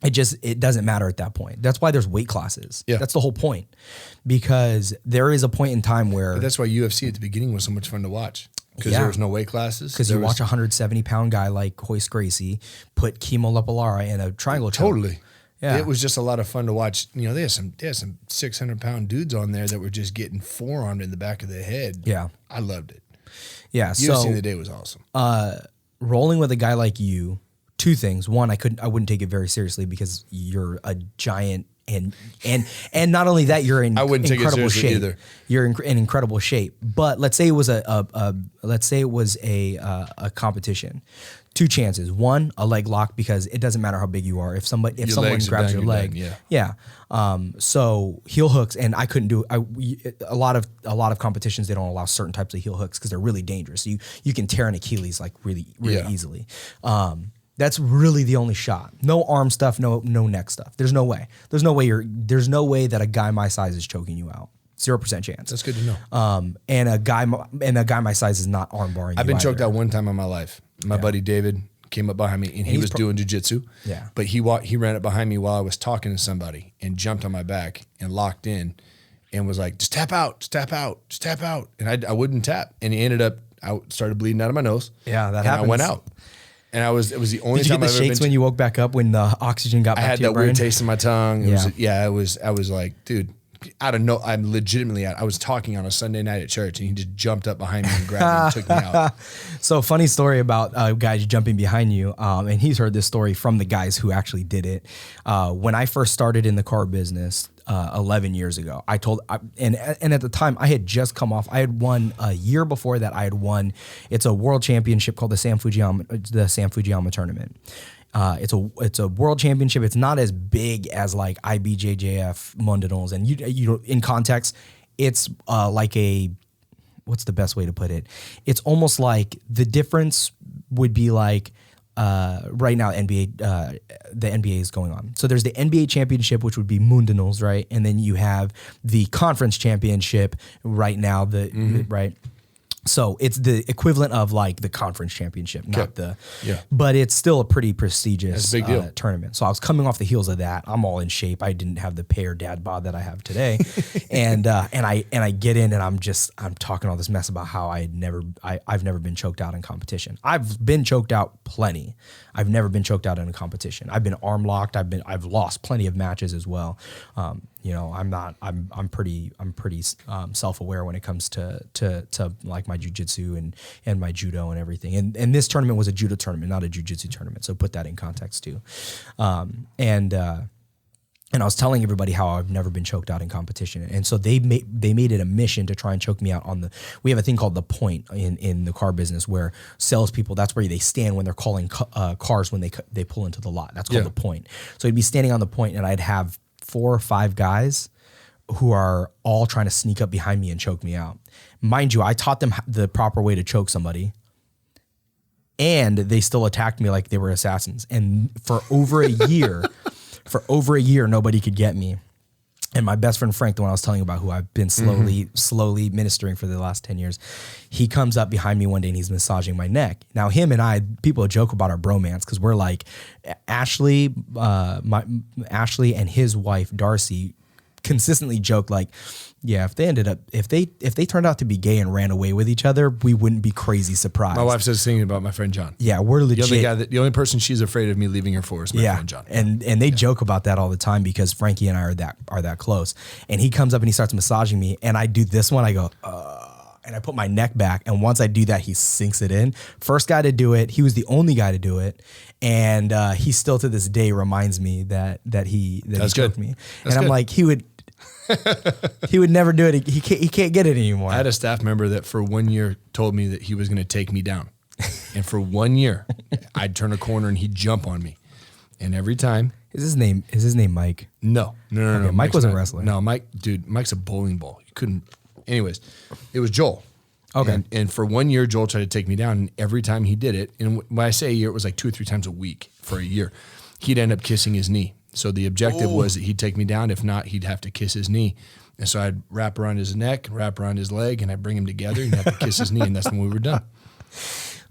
it doesn't matter at that point. That's why there's weight classes. Yeah. That's the whole point, because there is a point in time where. But that's why UFC at the beginning was so much fun to watch, because there was no weight classes. Because you watch a 170-pound guy like Hoist Gracie put Kimo Lapalara in a triangle choke. Totally. Yeah. It was just a lot of fun to watch. You know, they had some 600-pound dudes on there that were just getting forearmed in the back of the head. Yeah. I loved it. Yeah. UFC in the day was awesome. Rolling with a guy like you, two things. One, I wouldn't take it very seriously because you're a giant, and not only that, you're in I wouldn't take it incredible seriously shape. either. You're in incredible shape. But let's say it was a competition. Two chances. One, a leg lock, because it doesn't matter how big you are. If someone legs are grabs down, your you're leg, done, yeah. So heel hooks, and I couldn't do. A lot of competitions, they don't allow certain types of heel hooks because they're really dangerous. You can tear an Achilles like really easily. That's really the only shot. No arm stuff, no neck stuff. There's no way. There's no way that a guy my size is choking you out. 0% chance. That's good to know. And a guy my size is not arm barring. I've been choked either. out one time in my life. My buddy David came up behind me, and he was doing jiu-jitsu. Yeah. But he ran up behind me while I was talking to somebody and jumped on my back and locked in and was like, just tap out, just tap out, just tap out. And I wouldn't tap. And he ended up, I started bleeding out of my nose. Yeah, that and happens. I went out. And it was the only Did you time get the I've ever shakes been when you woke back up when the oxygen got back I had to your that brain? weird taste in my tongue. I was like, dude, I'm legitimately I was talking on a Sunday night at church, and he just jumped up behind me and grabbed me and took me out. So funny story about guys jumping behind you. And he's heard this story from the guys who actually did it. When I first started in the car business 11 years ago, and at the time I had just come off, I had won a year before that. I had won, it's a world championship called the San Fujiyama tournament. It's a world championship. It's not as big as like IBJJF Mundials, and you in context, it's like what's the best way to put it? It's almost like the difference would be like right now the NBA is going on. So there's the NBA championship, which would be Mundials, right? And then you have the conference championship right now, right? So it's the equivalent of like the conference championship, but it's still a pretty prestigious big deal. Tournament. So I was coming off the heels of that. I'm all in shape. I didn't have the pear dad bod that I have today. and I get in and I'm talking all this mess about how I've never been choked out in competition. I've been choked out plenty. I've never been choked out in a competition. I've been arm locked. I've lost plenty of matches as well. I'm pretty self-aware when it comes to like my jiu-jitsu and my judo and everything. And this tournament was a judo tournament, not a jiu-jitsu tournament. So put that in context too. And I was telling everybody how I've never been choked out in competition. And so they made it a mission to try and choke me out we have a thing called the point in the car business where salespeople, that's where they stand when they're calling cars when they pull into the lot. That's called the point. So I'd be standing on the point and I'd have 4 or 5 guys who are all trying to sneak up behind me and choke me out. Mind you, I taught them the proper way to choke somebody, and they still attacked me like they were assassins. And for over a year, nobody could get me. And my best friend Frank, the one I was telling you about, who I've been slowly ministering for the last 10 years, he comes up behind me one day and he's massaging my neck. Now, him and I, people joke about our bromance because we're like, Ashley and his wife Darcy consistently joke like, yeah, if they turned out to be gay and ran away with each other, we wouldn't be crazy surprised. My wife says thing about my friend John. Yeah, we're legit. The only person she's afraid of me leaving her for is my friend John. And they joke about that all the time because Frankie and I are that close. And he comes up and he starts massaging me, and I do this one. I go, and I put my neck back. And once I do that, he sinks it in. First guy to do it. He was the only guy to do it. And he still to this day reminds me that he choked me. That's I'm good. like, he would never do it. He can't get it anymore. I had a staff member that for 1 year told me that he was going to take me down. And for 1 year, I'd turn a corner and he'd jump on me. And every time. Is his name Mike? No. Okay, Mike was a wrestler. No, Mike's a bowling ball. You couldn't. Anyways, it was Joel. Okay. And for 1 year, Joel tried to take me down. And every time he did it, and when I say a year, it was like 2 or 3 times a week for a year, he'd end up kissing his knee. So the objective was that he'd take me down. If not, he'd have to kiss his knee. And so I'd wrap around his neck, wrap around his leg, and I'd bring him together and have to kiss his knee. And that's when we were done.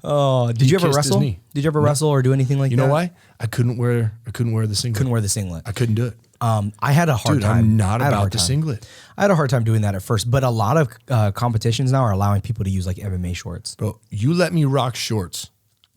Oh, did you ever wrestle? Did you ever wrestle or do anything like that? You know why? I couldn't wear the singlet. Couldn't wear the singlet. I couldn't do it. I had a hard time. I'm not about the singlet. I had a hard time doing that at first, but a lot of competitions now are allowing people to use like MMA shorts. Bro, you let me rock shorts,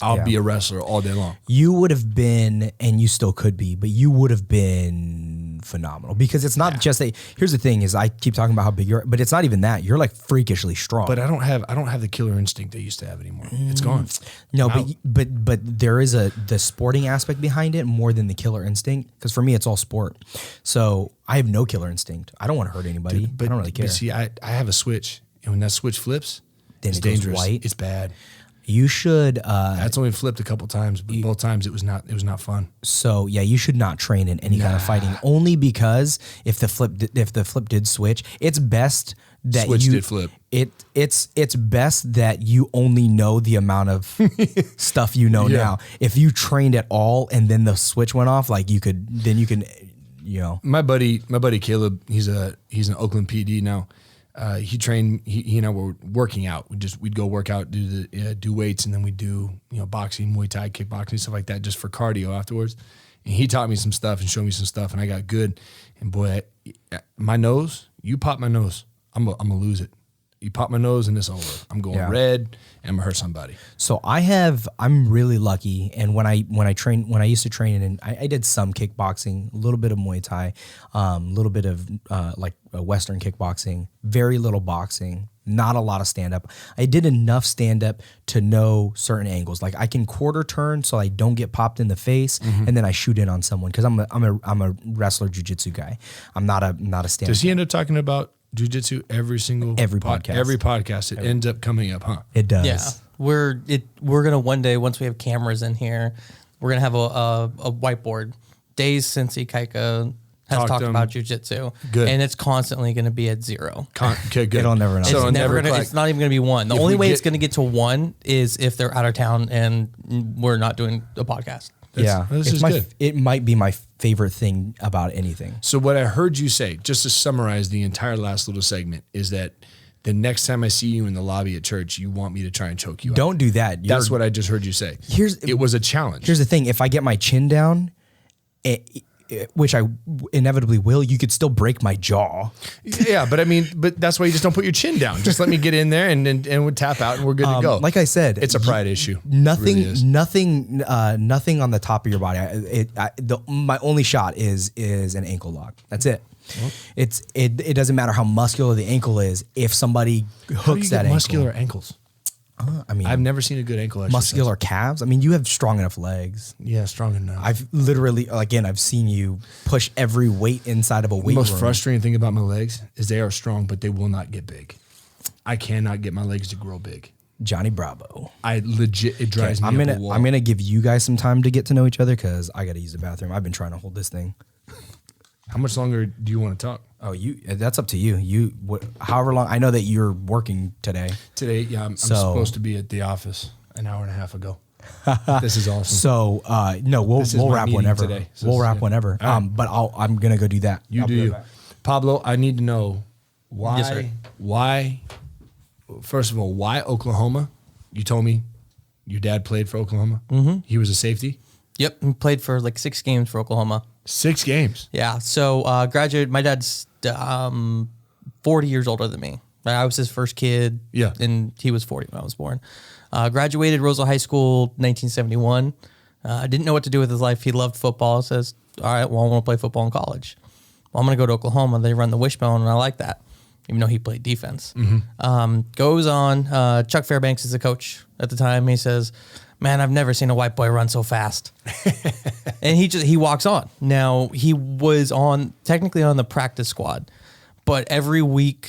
I'll be a wrestler all day long. You would have been, and you still could be, but you would have been phenomenal because it's not just here's the thing is I keep talking about how big you're, but it's not even that. You're like freakishly strong. But I don't have the killer instinct I used to have anymore. It's gone. No, but there is the sporting aspect behind it more than the killer instinct. Because for me, it's all sport. So I have no killer instinct. I don't want to hurt anybody. But I don't really care. But see, I have a switch, and when that switch flips, then it's it goes dangerous. white. It's bad. You should. That's only flipped a couple times, but both times it was not fun. So yeah, you should not train in any kind of fighting. Only because if the flip did switch, it's best that Switch did flip. It's best that you only know the amount of stuff you know now. If you trained at all and then the switch went off, like you can. My buddy Caleb, he's an Oakland PD now. He trained. He and I were working out. We'd go work out, do weights, and then we'd do boxing, Muay Thai, kickboxing, stuff like that, just for cardio afterwards. And he taught me some stuff and showed me some stuff, and I got good. And boy, my nose, you pop my nose, I'm gonna lose it. You pop my nose and it's over. I'm going red and I'm gonna hurt somebody. So I'm really lucky. And when I used to train, and I did some kickboxing, a little bit of Muay Thai, a little bit of like Western kickboxing, very little boxing, not a lot of stand up. I did enough stand up to know certain angles. Like I can quarter turn so I don't get popped in the face, and then I shoot in on someone because I'm a wrestler jiu-jitsu guy. I'm not a stand up. Does he end up talking about jiu-jitsu every podcast? Every podcast, it ends up coming up, huh? It does. Yeah, we're gonna one day, once we have cameras in here, we're gonna have a whiteboard. Days since Ikaika has talked about jiu-jitsu. Good. And it's constantly gonna be at 0. Okay, good. It'll never know. It's, it's not even gonna be 1. The only way it's gonna get to 1 is if they're out of town and we're not doing a podcast. This is good. It might be my favorite thing about anything. So what I heard you say, just to summarize the entire last little segment, is that the next time I see you in the lobby at church, you want me to try and choke you out. Don't do that. That's what I just heard you say. It was a challenge. Here's the thing. If I get my chin down, which I inevitably will, you could still break my jaw. Yeah, but that's why you just don't put your chin down. Just let me get in there and we'll tap out and we're good to go. Like I said, it's a pride issue. Nothing, It really is. nothing on the top of your body. My only shot is an ankle lock. That's it. Well, it doesn't matter how muscular the ankle is. If somebody hooks that ankle, muscular ankles. I've never seen a good ankle exercise. Muscular calves. I mean, you have strong enough legs. Yeah, strong enough. I've literally, again, I've seen you push every weight inside of a weight room. The most frustrating thing about my legs is they are strong, but they will not get big. I cannot get my legs to grow big. Johnny Bravo. It drives me up a wall. I'm gonna give you guys some time to get to know each other because I got to use the bathroom. I've been trying to hold this thing. How much longer do you want to talk? Oh, that's up to you. However long. I know that you're working today. Today, yeah, I'm supposed to be at the office an hour and a half ago. This is awesome. So, no, we'll wrap whenever. Today. So we'll wrap whenever. Right. But I'm gonna go do that. You I'll do be you, right back. Pablo. I need to know why. Yes, sir. Why? First of all, why Oklahoma? You told me your dad played for Oklahoma. Mm-hmm. He was a safety. Yep, he played for like 6 games for Oklahoma. 6 games. Yeah. So graduated. My dad's 40 years older than me. I was his first kid. Yeah. And he was 40 when I was born. Graduated Roseville High School 1971. Didn't know what to do with his life. He loved football. Says, all right, well, I want to play football in college. Well, I'm going to go to Oklahoma. They run the wishbone, and I like that, even though he played defense. Mm-hmm. Goes on. Chuck Fairbanks is the coach at the time. He says, man, I've never seen a white boy run so fast. And he walks on. Now, he was technically on the practice squad, but every week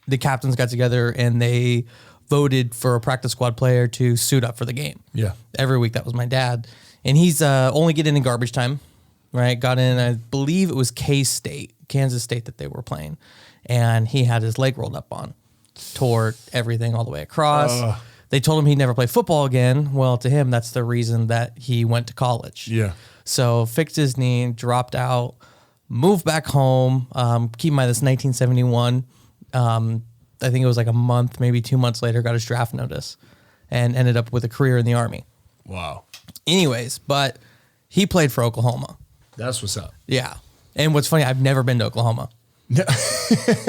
the captains got together and they voted for a practice squad player to suit up for the game. Yeah. Every week, that was my dad. And he's only getting in garbage time, right? Got in, I believe it was K-State, Kansas State that they were playing. And he had his leg rolled up on, tore everything all the way across. They told him he'd never play football again. Well, to him, that's the reason that he went to college. Yeah. So fixed his knee, dropped out, moved back home. Keep in mind, this 1971. I think it was like a month, maybe 2 months later, got his draft notice and ended up with a career in the Army. Wow. Anyways, but he played for Oklahoma. That's what's up. Yeah. And what's funny, I've never been to Oklahoma.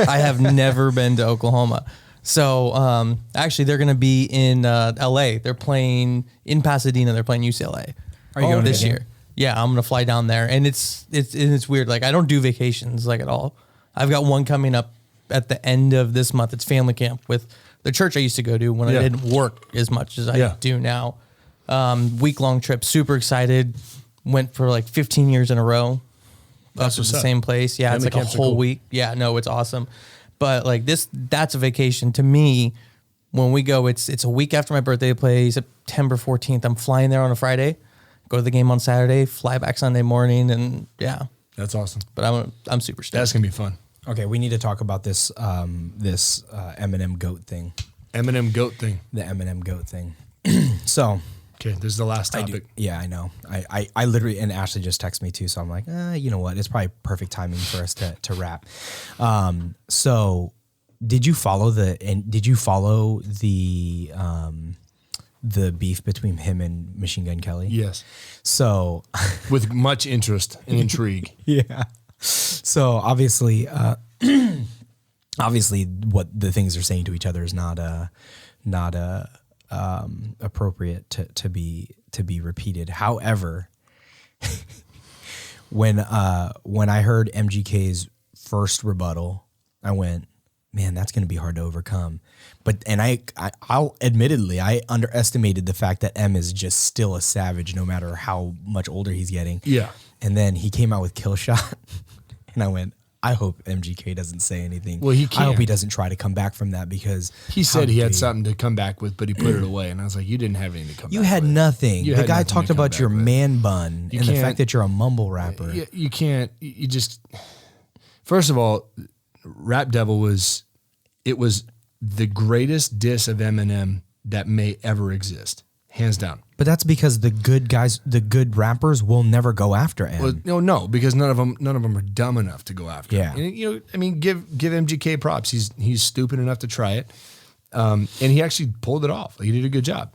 I have never been to Oklahoma. So actually, they're going to be in LA. They're playing in Pasadena. They're playing UCLA. Are you going this to the year? Yeah, I'm going to fly down there, and it's weird. Like I don't do vacations like at all. I've got one coming up at the end of this month. It's family camp with the church I used to go to when I didn't work as much as I do now. Week-long trip. Super excited. Went for like 15 years in a row. That's Up what's to the up. same place. Yeah, Family it's like a camps are whole cool. week. Yeah, no, it's awesome. But like that's a vacation to me. When we go, it's a week after my birthday. I play September 14th. I'm flying there on a Friday, go to the game on Saturday, fly back Sunday morning, and yeah. That's awesome. But I'm super stoked. That's gonna be fun. Okay, we need to talk about this Eminem goat thing. Eminem goat thing. The Eminem goat thing. So. Okay, this is the last topic. Yeah, I know. I literally, and Ashley just texted me too, so I'm like, you know what? It's probably perfect timing for us to wrap. So did you follow the beef between him and Machine Gun Kelly? Yes. So With much interest and intrigue. yeah. So obviously, obviously what the things they're saying to each other is not appropriate to be repeated. However, when I heard MGK's first rebuttal, I went, man, that's going to be hard to overcome. And I'll admittedly, I underestimated the fact that M is just still a savage no matter how much older he's getting. Yeah. And then he came out with Kill Shot, and I went, I hope MGK doesn't say anything. Well, he I can't. hope he doesn't try to come back from that, because He said he had something to come back with, but he put it away. And I was like, you didn't have anything to come You back had with. nothing. You The had guy nothing to talked come about back your with. man bun and the can't- fact that you're a mumble rapper. You can't, you just, first of all, Rap Devil was the greatest diss of Eminem that may ever exist. Hands down. But that's because the good guys, the good rappers will never go after M. Well, no, because none of them are dumb enough to go after. Yeah. him. And, I mean, give MGK props. He's stupid enough to try it, and he actually pulled it off. Like, he did a good job.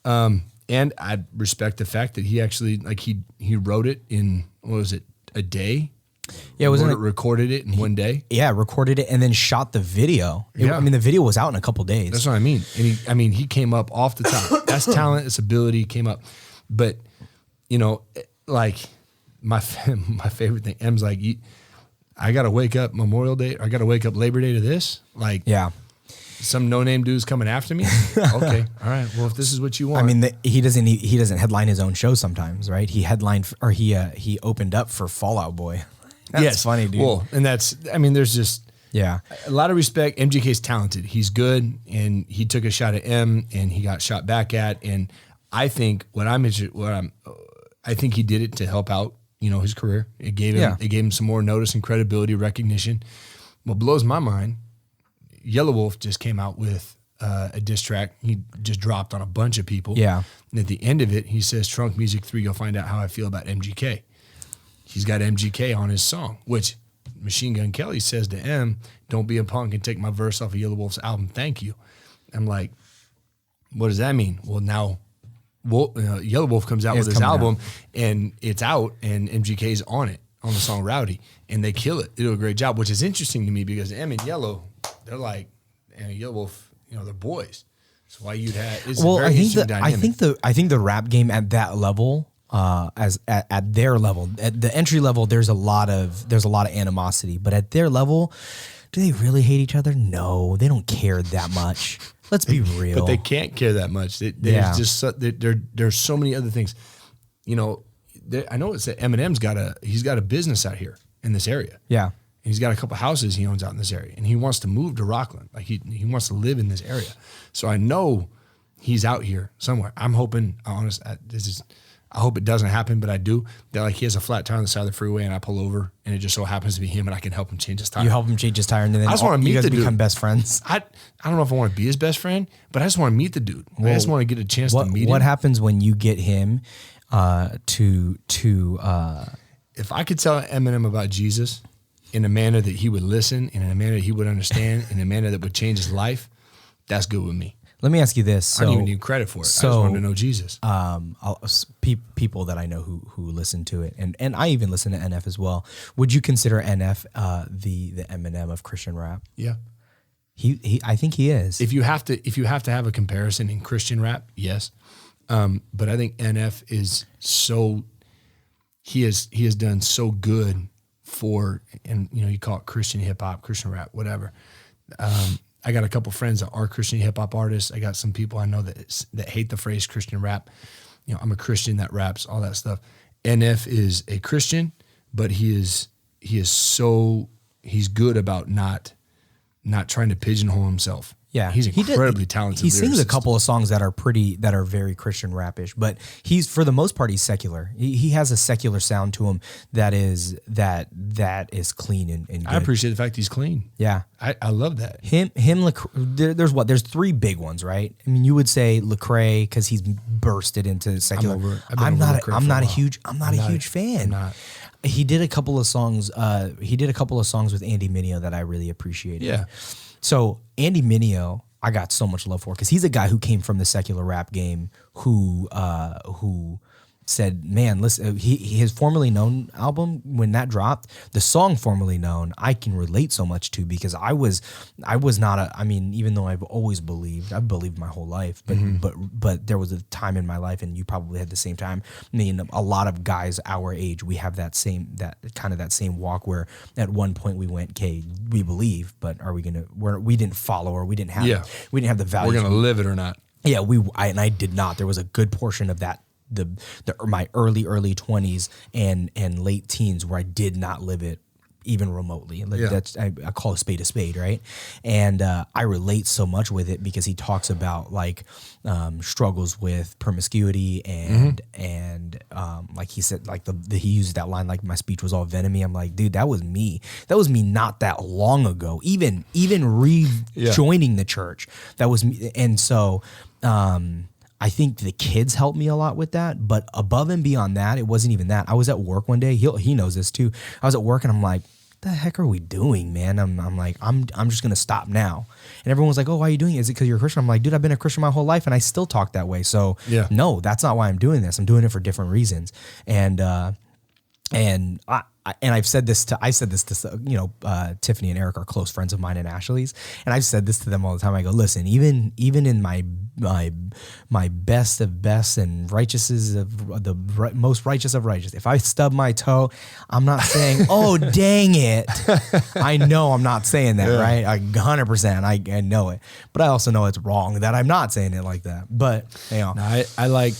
And I respect the fact that he actually he wrote it in, what was it, a day? Yeah, Recorded it in one day. Yeah, recorded it and then shot the video. Yeah. I mean, the video was out in a couple days. That's what I mean. And he came up off the top. That's talent. That's ability. Came up. But, like my favorite thing, M's like, I got to wake up Memorial Day. I got to wake up Labor Day to this. Like, Yeah. some no-name dude's coming after me. Okay. All right. Well, if this is what you want. I mean, he doesn't headline his own show sometimes, right? He headlined, or he opened up for Fall Out Boy. That's funny, dude. Well, and there's just Yeah. a lot of respect. MGK's talented. He's good, and he took a shot at M, and he got shot back at. And I think I think he did it to help out, his career. It gave him some more notice and credibility, recognition. What blows my mind, Yellow Wolf just came out with a diss track. He just dropped on a bunch of people. Yeah. And at the end of it, he says, "Trunk Music 3, go find out how I feel about MGK." He's got MGK on his song, which Machine Gun Kelly says to M, "Don't be a punk and take my verse off of Yellow Wolf's album. Thank you." I'm like, what does that mean? Well, now Yellow Wolf comes out with his album, and it's out, and MGK's on it, on the song Rowdy, and they kill it. They do a great job, which is interesting to me because M and Yellow, they're like, and Yellow Wolf, they're boys. So why you'd have, it's a very interesting dynamic. I think the rap game at that level, at their level, at the entry level, there's a lot of animosity, but at their level, do they really hate each other? No, they don't care that much. Let's be real. But they can't care that much. There's so many other things. I know it's that Eminem's got a business out here in this area. Yeah. And he's got a couple houses he owns out in this area, and he wants to move to Rockland. Like he wants to live in this area. So I know he's out here somewhere. I'm hoping, I hope it doesn't happen, but I do. That he has a flat tire on the side of the freeway, and I pull over, and it just so happens to be him, and I can help him change his tire. You help him change his tire, and then I just want to meet you guys the dude. become best friends. I don't know if I want to be his best friend, but I just want to meet the dude. I just want to get a chance to meet him. What happens when you get him to If I could tell Eminem about Jesus in a manner that he would listen, and in a manner that he would understand, in a manner that would change his life, that's good with me. Let me ask you this. I don't even need credit for it. I just wanted to know Jesus. People that I know who listen to it, and I even listen to NF as well. Would you consider NF the Eminem of Christian rap? Yeah. I think he is. If you have to have a comparison in Christian rap, yes. But I think NF is so, he has done so good for, and you call it Christian hip hop, Christian rap, whatever. I got a couple friends that are Christian hip hop artists. I got some people I know that hate the phrase Christian rap. I'm a Christian that raps, all that stuff. NF is a Christian, but he's good about not trying to pigeonhole himself. Yeah, he's incredibly talented. He sings a lyricist. couple of songs that are very Christian rapish, but he's, for the most part, he's secular. He has a secular sound to him that is clean and good. I appreciate the fact he's clean. Yeah, I love that. There's three big ones, right? I mean, you would say Lecrae because he's bursted into secular. I'm not a huge fan. I'm not. He did a couple of songs. With Andy Mineo that I really appreciated. Yeah. So Andy Mineo, I got so much love for because he's a guy who came from the secular rap game who said, man, listen, his Formerly Known album, when that dropped, the song Formerly Known, I can relate so much to, because I was not I mean, even though I've believed my whole life, but there was a time in my life, and you probably had the same time. I mean, a lot of guys our age, we have that same walk where at one point we went, okay, we believe, but are we we didn't follow, or we didn't have the values. We're going to live it or not. Yeah, I did not. There was a good portion of that, my early 20s and late teens, where I did not live it even remotely. That's I call a spade, right? And I relate so much with it, because he talks about like struggles with promiscuity and like he said, like he used that line, like my speech was all venomy. I'm like, dude, that was me. That was me not that long ago. Even rejoining the church, that was me. And so I think the kids helped me a lot with that, but above and beyond that, it wasn't even that. I was at work one day. He knows this too. I was at work and I'm like, what the heck are we doing, man? I'm like, I'm just gonna stop now. And everyone was like, oh, why are you doing it? Is it because you're a Christian? I'm like, dude, I've been a Christian my whole life and I still talk that way. So no, that's not why I'm doing this. I'm doing it for different reasons. And I've said this to Tiffany and Eric are close friends of mine and Ashley's, and I've said this to them all the time. I go, listen, even in my best of best and righteouses of the most righteous of righteous, if I stub my toe, I'm not saying, oh dang it. I know I'm not saying that, right? 100%. I know it, but I also know it's wrong that I'm not saying it like that. But No, I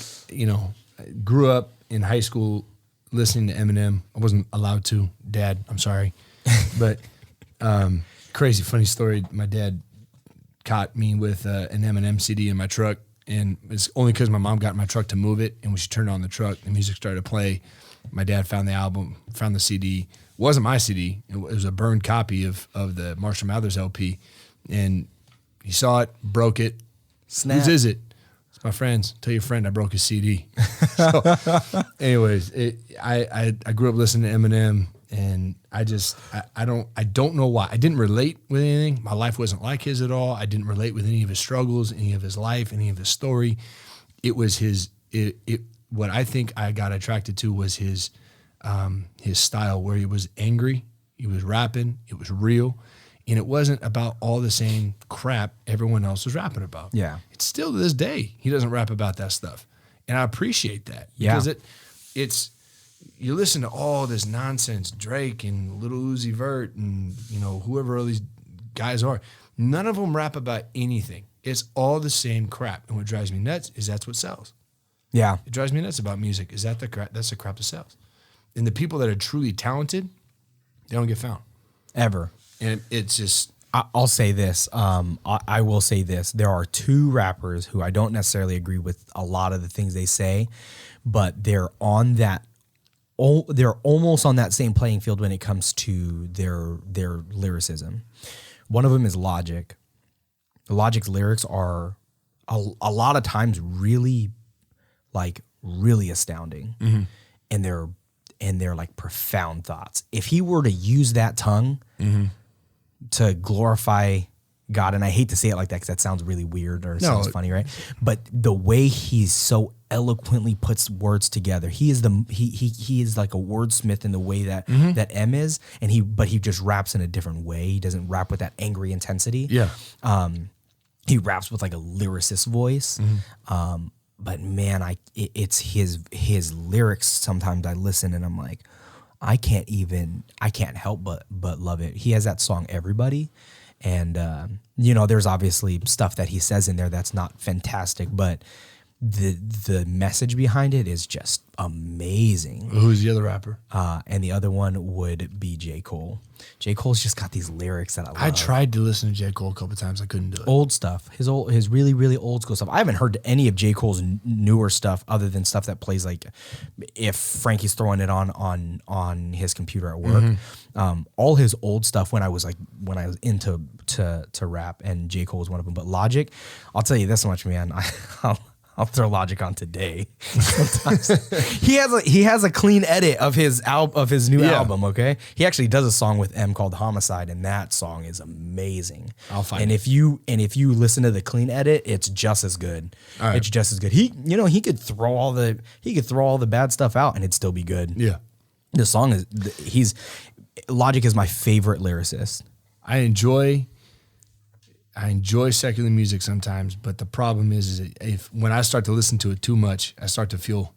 grew up in high school listening to Eminem. I wasn't allowed to. Dad, I'm sorry. But crazy funny story. My dad caught me with an Eminem CD in my truck, and it's only because my mom got in my truck to move it, and when she turned on the truck, the music started to play. My dad found the album, found the CD. It wasn't my CD. It was a burned copy of the Marshall Mathers LP, and he saw it, broke it. Snap. Whose is it? It's my friend's. Tell your friend I broke his CD. So, anyways, I grew up listening to Eminem, and I don't know why. I didn't relate with anything. My life wasn't like his at all. I didn't relate with any of his struggles, any of his life, any of his story. It was what I think I got attracted to was his style, where he was angry, he was rapping, it was real. And it wasn't about all the same crap everyone else was rapping about. Yeah. It's still to this day, he doesn't rap about that stuff. And I appreciate that. Yeah. Because it's you listen to all this nonsense, Drake and Lil Uzi Vert and whoever all these guys are. None of them rap about anything. It's all the same crap. And what drives me nuts is that's what sells. yeah, It drives me nuts about music is that the crap that's the crap that sells. And the people that are truly talented, they don't get found. ever. And it's just I'll say this. I will say this. There are two rappers who I don't necessarily agree with a lot of the things they say, but they're on that. They're almost on that same playing field when it comes to their lyricism. One of them is Logic. Logic's lyrics are a lot of times really astounding, and they're like profound thoughts. If he were to use that tongue to glorify God, and I hate to say it like that because that sounds really weird or sounds funny, right? But the way he's so eloquently puts words together, he is like a wordsmith in the way that that M is, and he just raps in a different way. He doesn't rap with that angry intensity. yeah. He raps with like a lyricist voice. But man, it's his lyrics. Sometimes I listen and I'm like, I can't help but love it. He has that song Everybody, and there's obviously stuff that he says in there that's not fantastic, but the message behind it is just amazing. Who's the other rapper? And the other one would be J. Cole. J. Cole's just got these lyrics that I love. I tried to listen to J. Cole a couple of times. I couldn't do it. Old stuff, his really, really old school stuff. I haven't heard any of J. Cole's newer stuff other than stuff that plays like if Frankie's throwing it on his computer at work. All his old stuff when I was into rap, and J. Cole was one of them. But Logic, I'll tell you this much, man. I'll throw Logic on today. Sometimes he has a clean edit of his new album. Okay, he actually does a song with M called Homicide, and that song is amazing. I'll find and it. if you listen to the clean edit, it's just as good. All right. It's just as good. He could throw all the bad stuff out and it'd still be good. Yeah. The song is Logic is my favorite lyricist. I enjoy secular music sometimes, but the problem is if when I start to listen to it too much, I feel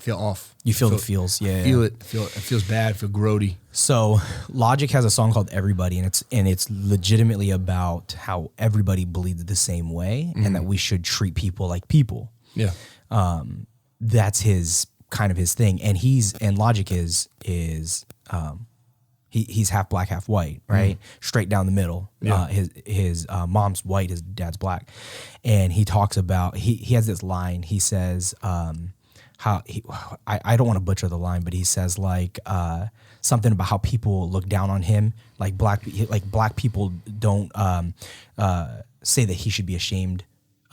off. You feel the feels, yeah. It feels bad, feel grody. So Logic has a song called Everybody, and it's legitimately about how everybody believes the same way and that we should treat people like people. Yeah. That's his thing. And Logic is he's half black, half white, right? Straight down the middle. Yeah. His mom's white, his dad's black. And he talks about, he has this line, he says, I don't want to butcher the line, but he says like something about how people look down on him, like black people don't say that he should be ashamed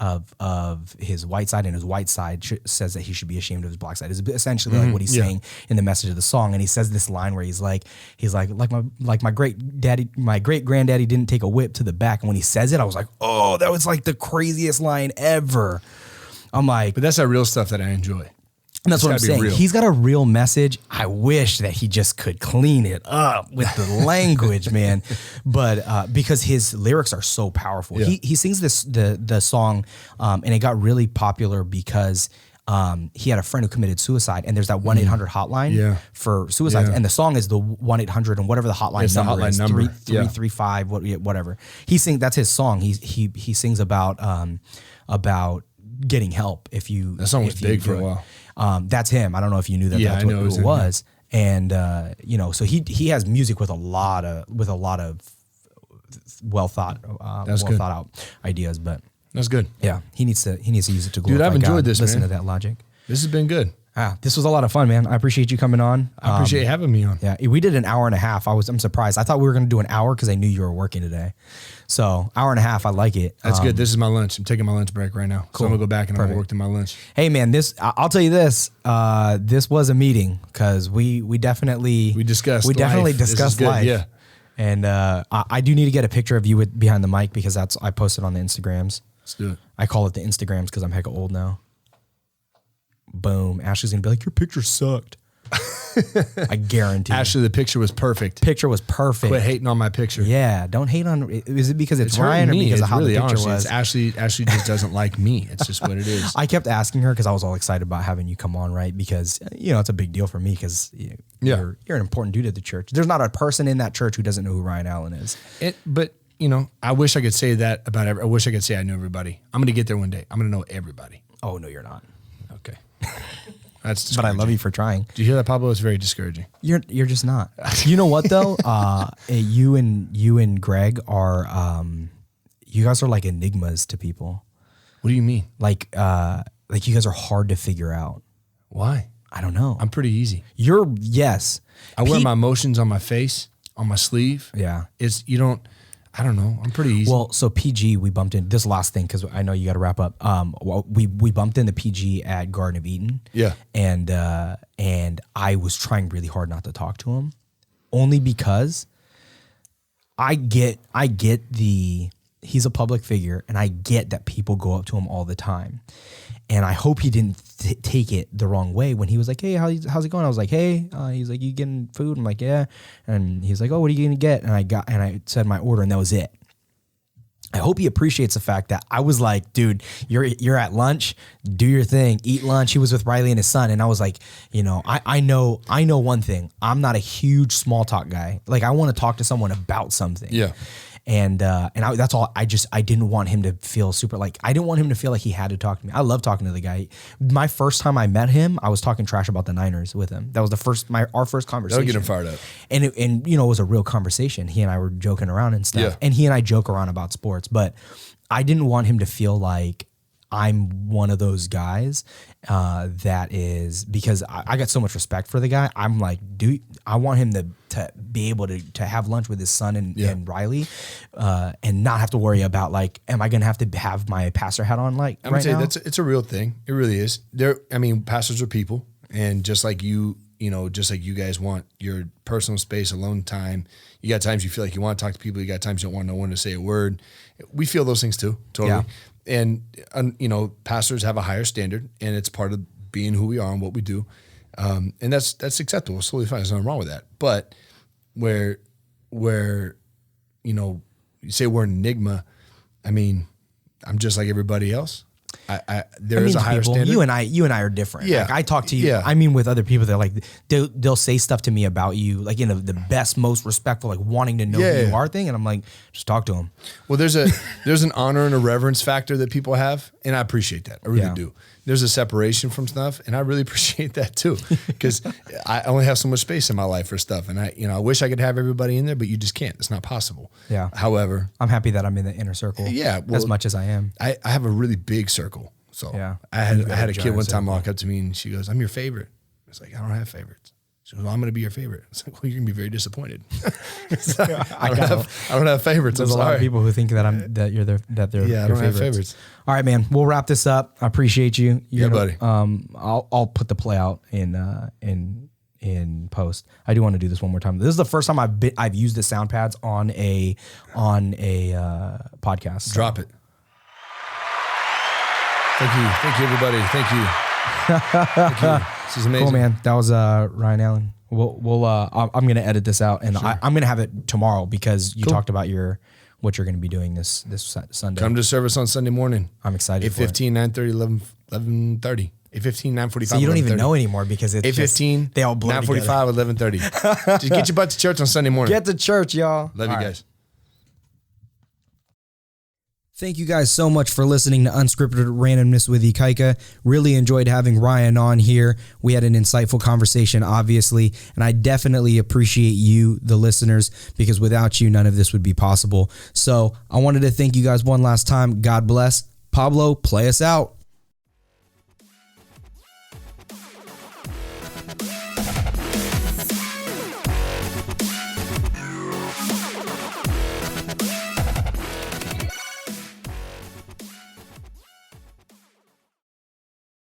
of his white side, and his white side says that he should be ashamed of his black side. Is essentially like what he's saying in the message of the song. And he says this line where he's like my great granddaddy didn't take a whip to the back. And when he says it, I was like, oh, that was like the craziest line ever. I'm like, But that's that real stuff that I enjoy. and that's what I'm gotta be saying. real. He's got a real message. I wish that he just could clean it up with the language, man. But because his lyrics are so powerful, Yeah. he sings the song, and it got really popular because he had a friend who committed suicide, and there's that 1-800 hotline for suicide, and the song is the 1-800 and whatever the hotline It's the number hotline is, number. 335 whatever. That's his song. He sings about getting help if you. That song was if you big do for a it. while. That's him. I don't know if you knew that. Yeah, That's I what know it it was him, was. And so he has music with a lot of well thought out ideas. But That's good. yeah, he needs to use it to glorify Dude, I've enjoyed God. this, Listen man. to that Logic. This has been good. This was a lot of fun, man. I appreciate you coming on. I appreciate you having me on. Yeah, we did an hour and a half. I'm surprised. I thought we were going to do an hour because I knew you were working today. So hour and a half, I like it. That's good. This is my lunch. I'm taking my lunch break right now. So I'm gonna go back and I'm gonna work to my lunch. Hey man, I'll tell you this. This was a meeting because we definitely discussed life. This is good, life. yeah. And I do need to get a picture of you behind the mic because I posted on the Instagrams. Let's do it. I call it the Instagrams because I'm hecka old now. Boom. Ashley's gonna be like, your picture sucked. I guarantee. Ashley, the picture was perfect. Picture was perfect. Quit hating on my picture. Yeah, don't hate on. Is it because it's hurting Ryan or me. because It's of how really, the picture honestly, was? it's Ashley just doesn't like me. It's just what it is. I kept asking her because I was all excited about having you come on, right? Because it's a big deal for me because you're an important dude at the church. There's not a person in that church who doesn't know who Ryan Allen is. But I wish I could say that about I wish I could say I know everybody. I'm gonna get there one day. I'm gonna know everybody. Oh no, you're not. Okay. That's But I love you for trying. Do you hear that, Pablo? It's very discouraging. You're just not. You know what though? You and Greg are you guys are like enigmas to people. What do you mean? Like you guys are hard to figure out. Why? I don't know. I'm pretty easy. Yes. I wear my emotions on my face, on my sleeve. Yeah. I don't know. I'm pretty easy. Well, so PG, we bumped in this last thing because I know you got to wrap up. We bumped into PG at Garden of Eden. Yeah. And I was trying really hard not to talk to him, only because I get he's a public figure, and I get that people go up to him all the time, and I hope he didn't take it the wrong way when he was like, "Hey, how's it going?" I was like, "Hey," he's like, "You getting food?" I'm like, "Yeah," and he's like, "Oh, what are you gonna get?" And I said my order, and that was it. I hope he appreciates the fact that I was like, dude, you're at lunch, do your thing, eat lunch. He was with Riley and his son, and I was like, I know one thing. I'm not a huge small talk guy. Like I want to talk to someone about something. Yeah. And that's all. I didn't want him to feel I didn't want him to feel like he had to talk to me. I love talking to the guy. My first time I met him, I was talking trash about the Niners with him. That was our first conversation. That'll get him fired up. And it was a real conversation. He and I were joking around and stuff. Yeah. And he and I joke around about sports, but I didn't want him to feel like I'm one of those guys that is, because I got so much respect for the guy. I'm like, dude, I want him to be able to have lunch with his son and Riley, and not have to worry about like, am I going to have to have my pastor hat on like I'm right gonna now? say it's a real thing. It really is. Pastors are people, and just like just like you guys want your personal space, alone time. You got times you feel like you want to talk to people. You got times you don't want no one to say a word. We feel those things too, totally. Yeah. And pastors have a higher standard, and it's part of being who we are and what we do. And that's acceptable. It's totally fine. There's nothing wrong with that. But where you say we're an enigma, I mean, I'm just like everybody else. There is a higher standard. You and I are different. Yeah. Like I talk to you. Yeah. I mean, with other people, they're like, they'll say stuff to me about you, like in the best, most respectful, like wanting to know who you are thing. And I'm like, just talk to them. Well, there's an honor and a reverence factor that people have, and I appreciate that. I really do. There's a separation from stuff, and I really appreciate that too, because I only have so much space in my life for stuff, and I wish I could have everybody in there, but you just can't. It's not possible. Yeah. However, I'm happy that I'm in the inner circle. Yeah, well, as much as I am. I have a really big circle. So Yeah. I had a kid giant one time circle. walk up to me, and she goes, "I'm your favorite." I was like, "I don't have favorites." She goes, "Well, I'm going to be your favorite." I was like, "Well, you're going to be very disappointed." So, I don't have favorites. There's I'm a lot sorry. of people who think that they're your I don't have favorites. All right, man. We'll wrap this up. I appreciate you. Buddy. I'll put the play out in post. I do want to do this one more time. This is the first time I've used the sound pads on a podcast. So. Drop it. Thank you, everybody. Thank you. Thank you. This is amazing. Cool, man. That was Ryan Allen. I'm gonna edit this out, and I'm gonna have it tomorrow because you talked about what you're gonna be doing this Sunday. Come to service on Sunday morning. I'm excited. 8:15, 9:30, 11:30. 8:15, 9:45. So you don't even 11:30. know anymore because it's 8:15. They all blur 9:45, 11:30. Just get your butt to church on Sunday morning. Get to church, y'all. Love you guys. Thank you guys so much for listening to Unscripted Randomness with Ikaika. Really enjoyed having Ryan on here. We had an insightful conversation, obviously, and I definitely appreciate you, the listeners, because without you, none of this would be possible. So I wanted to thank you guys one last time. God bless. Pablo, play us out.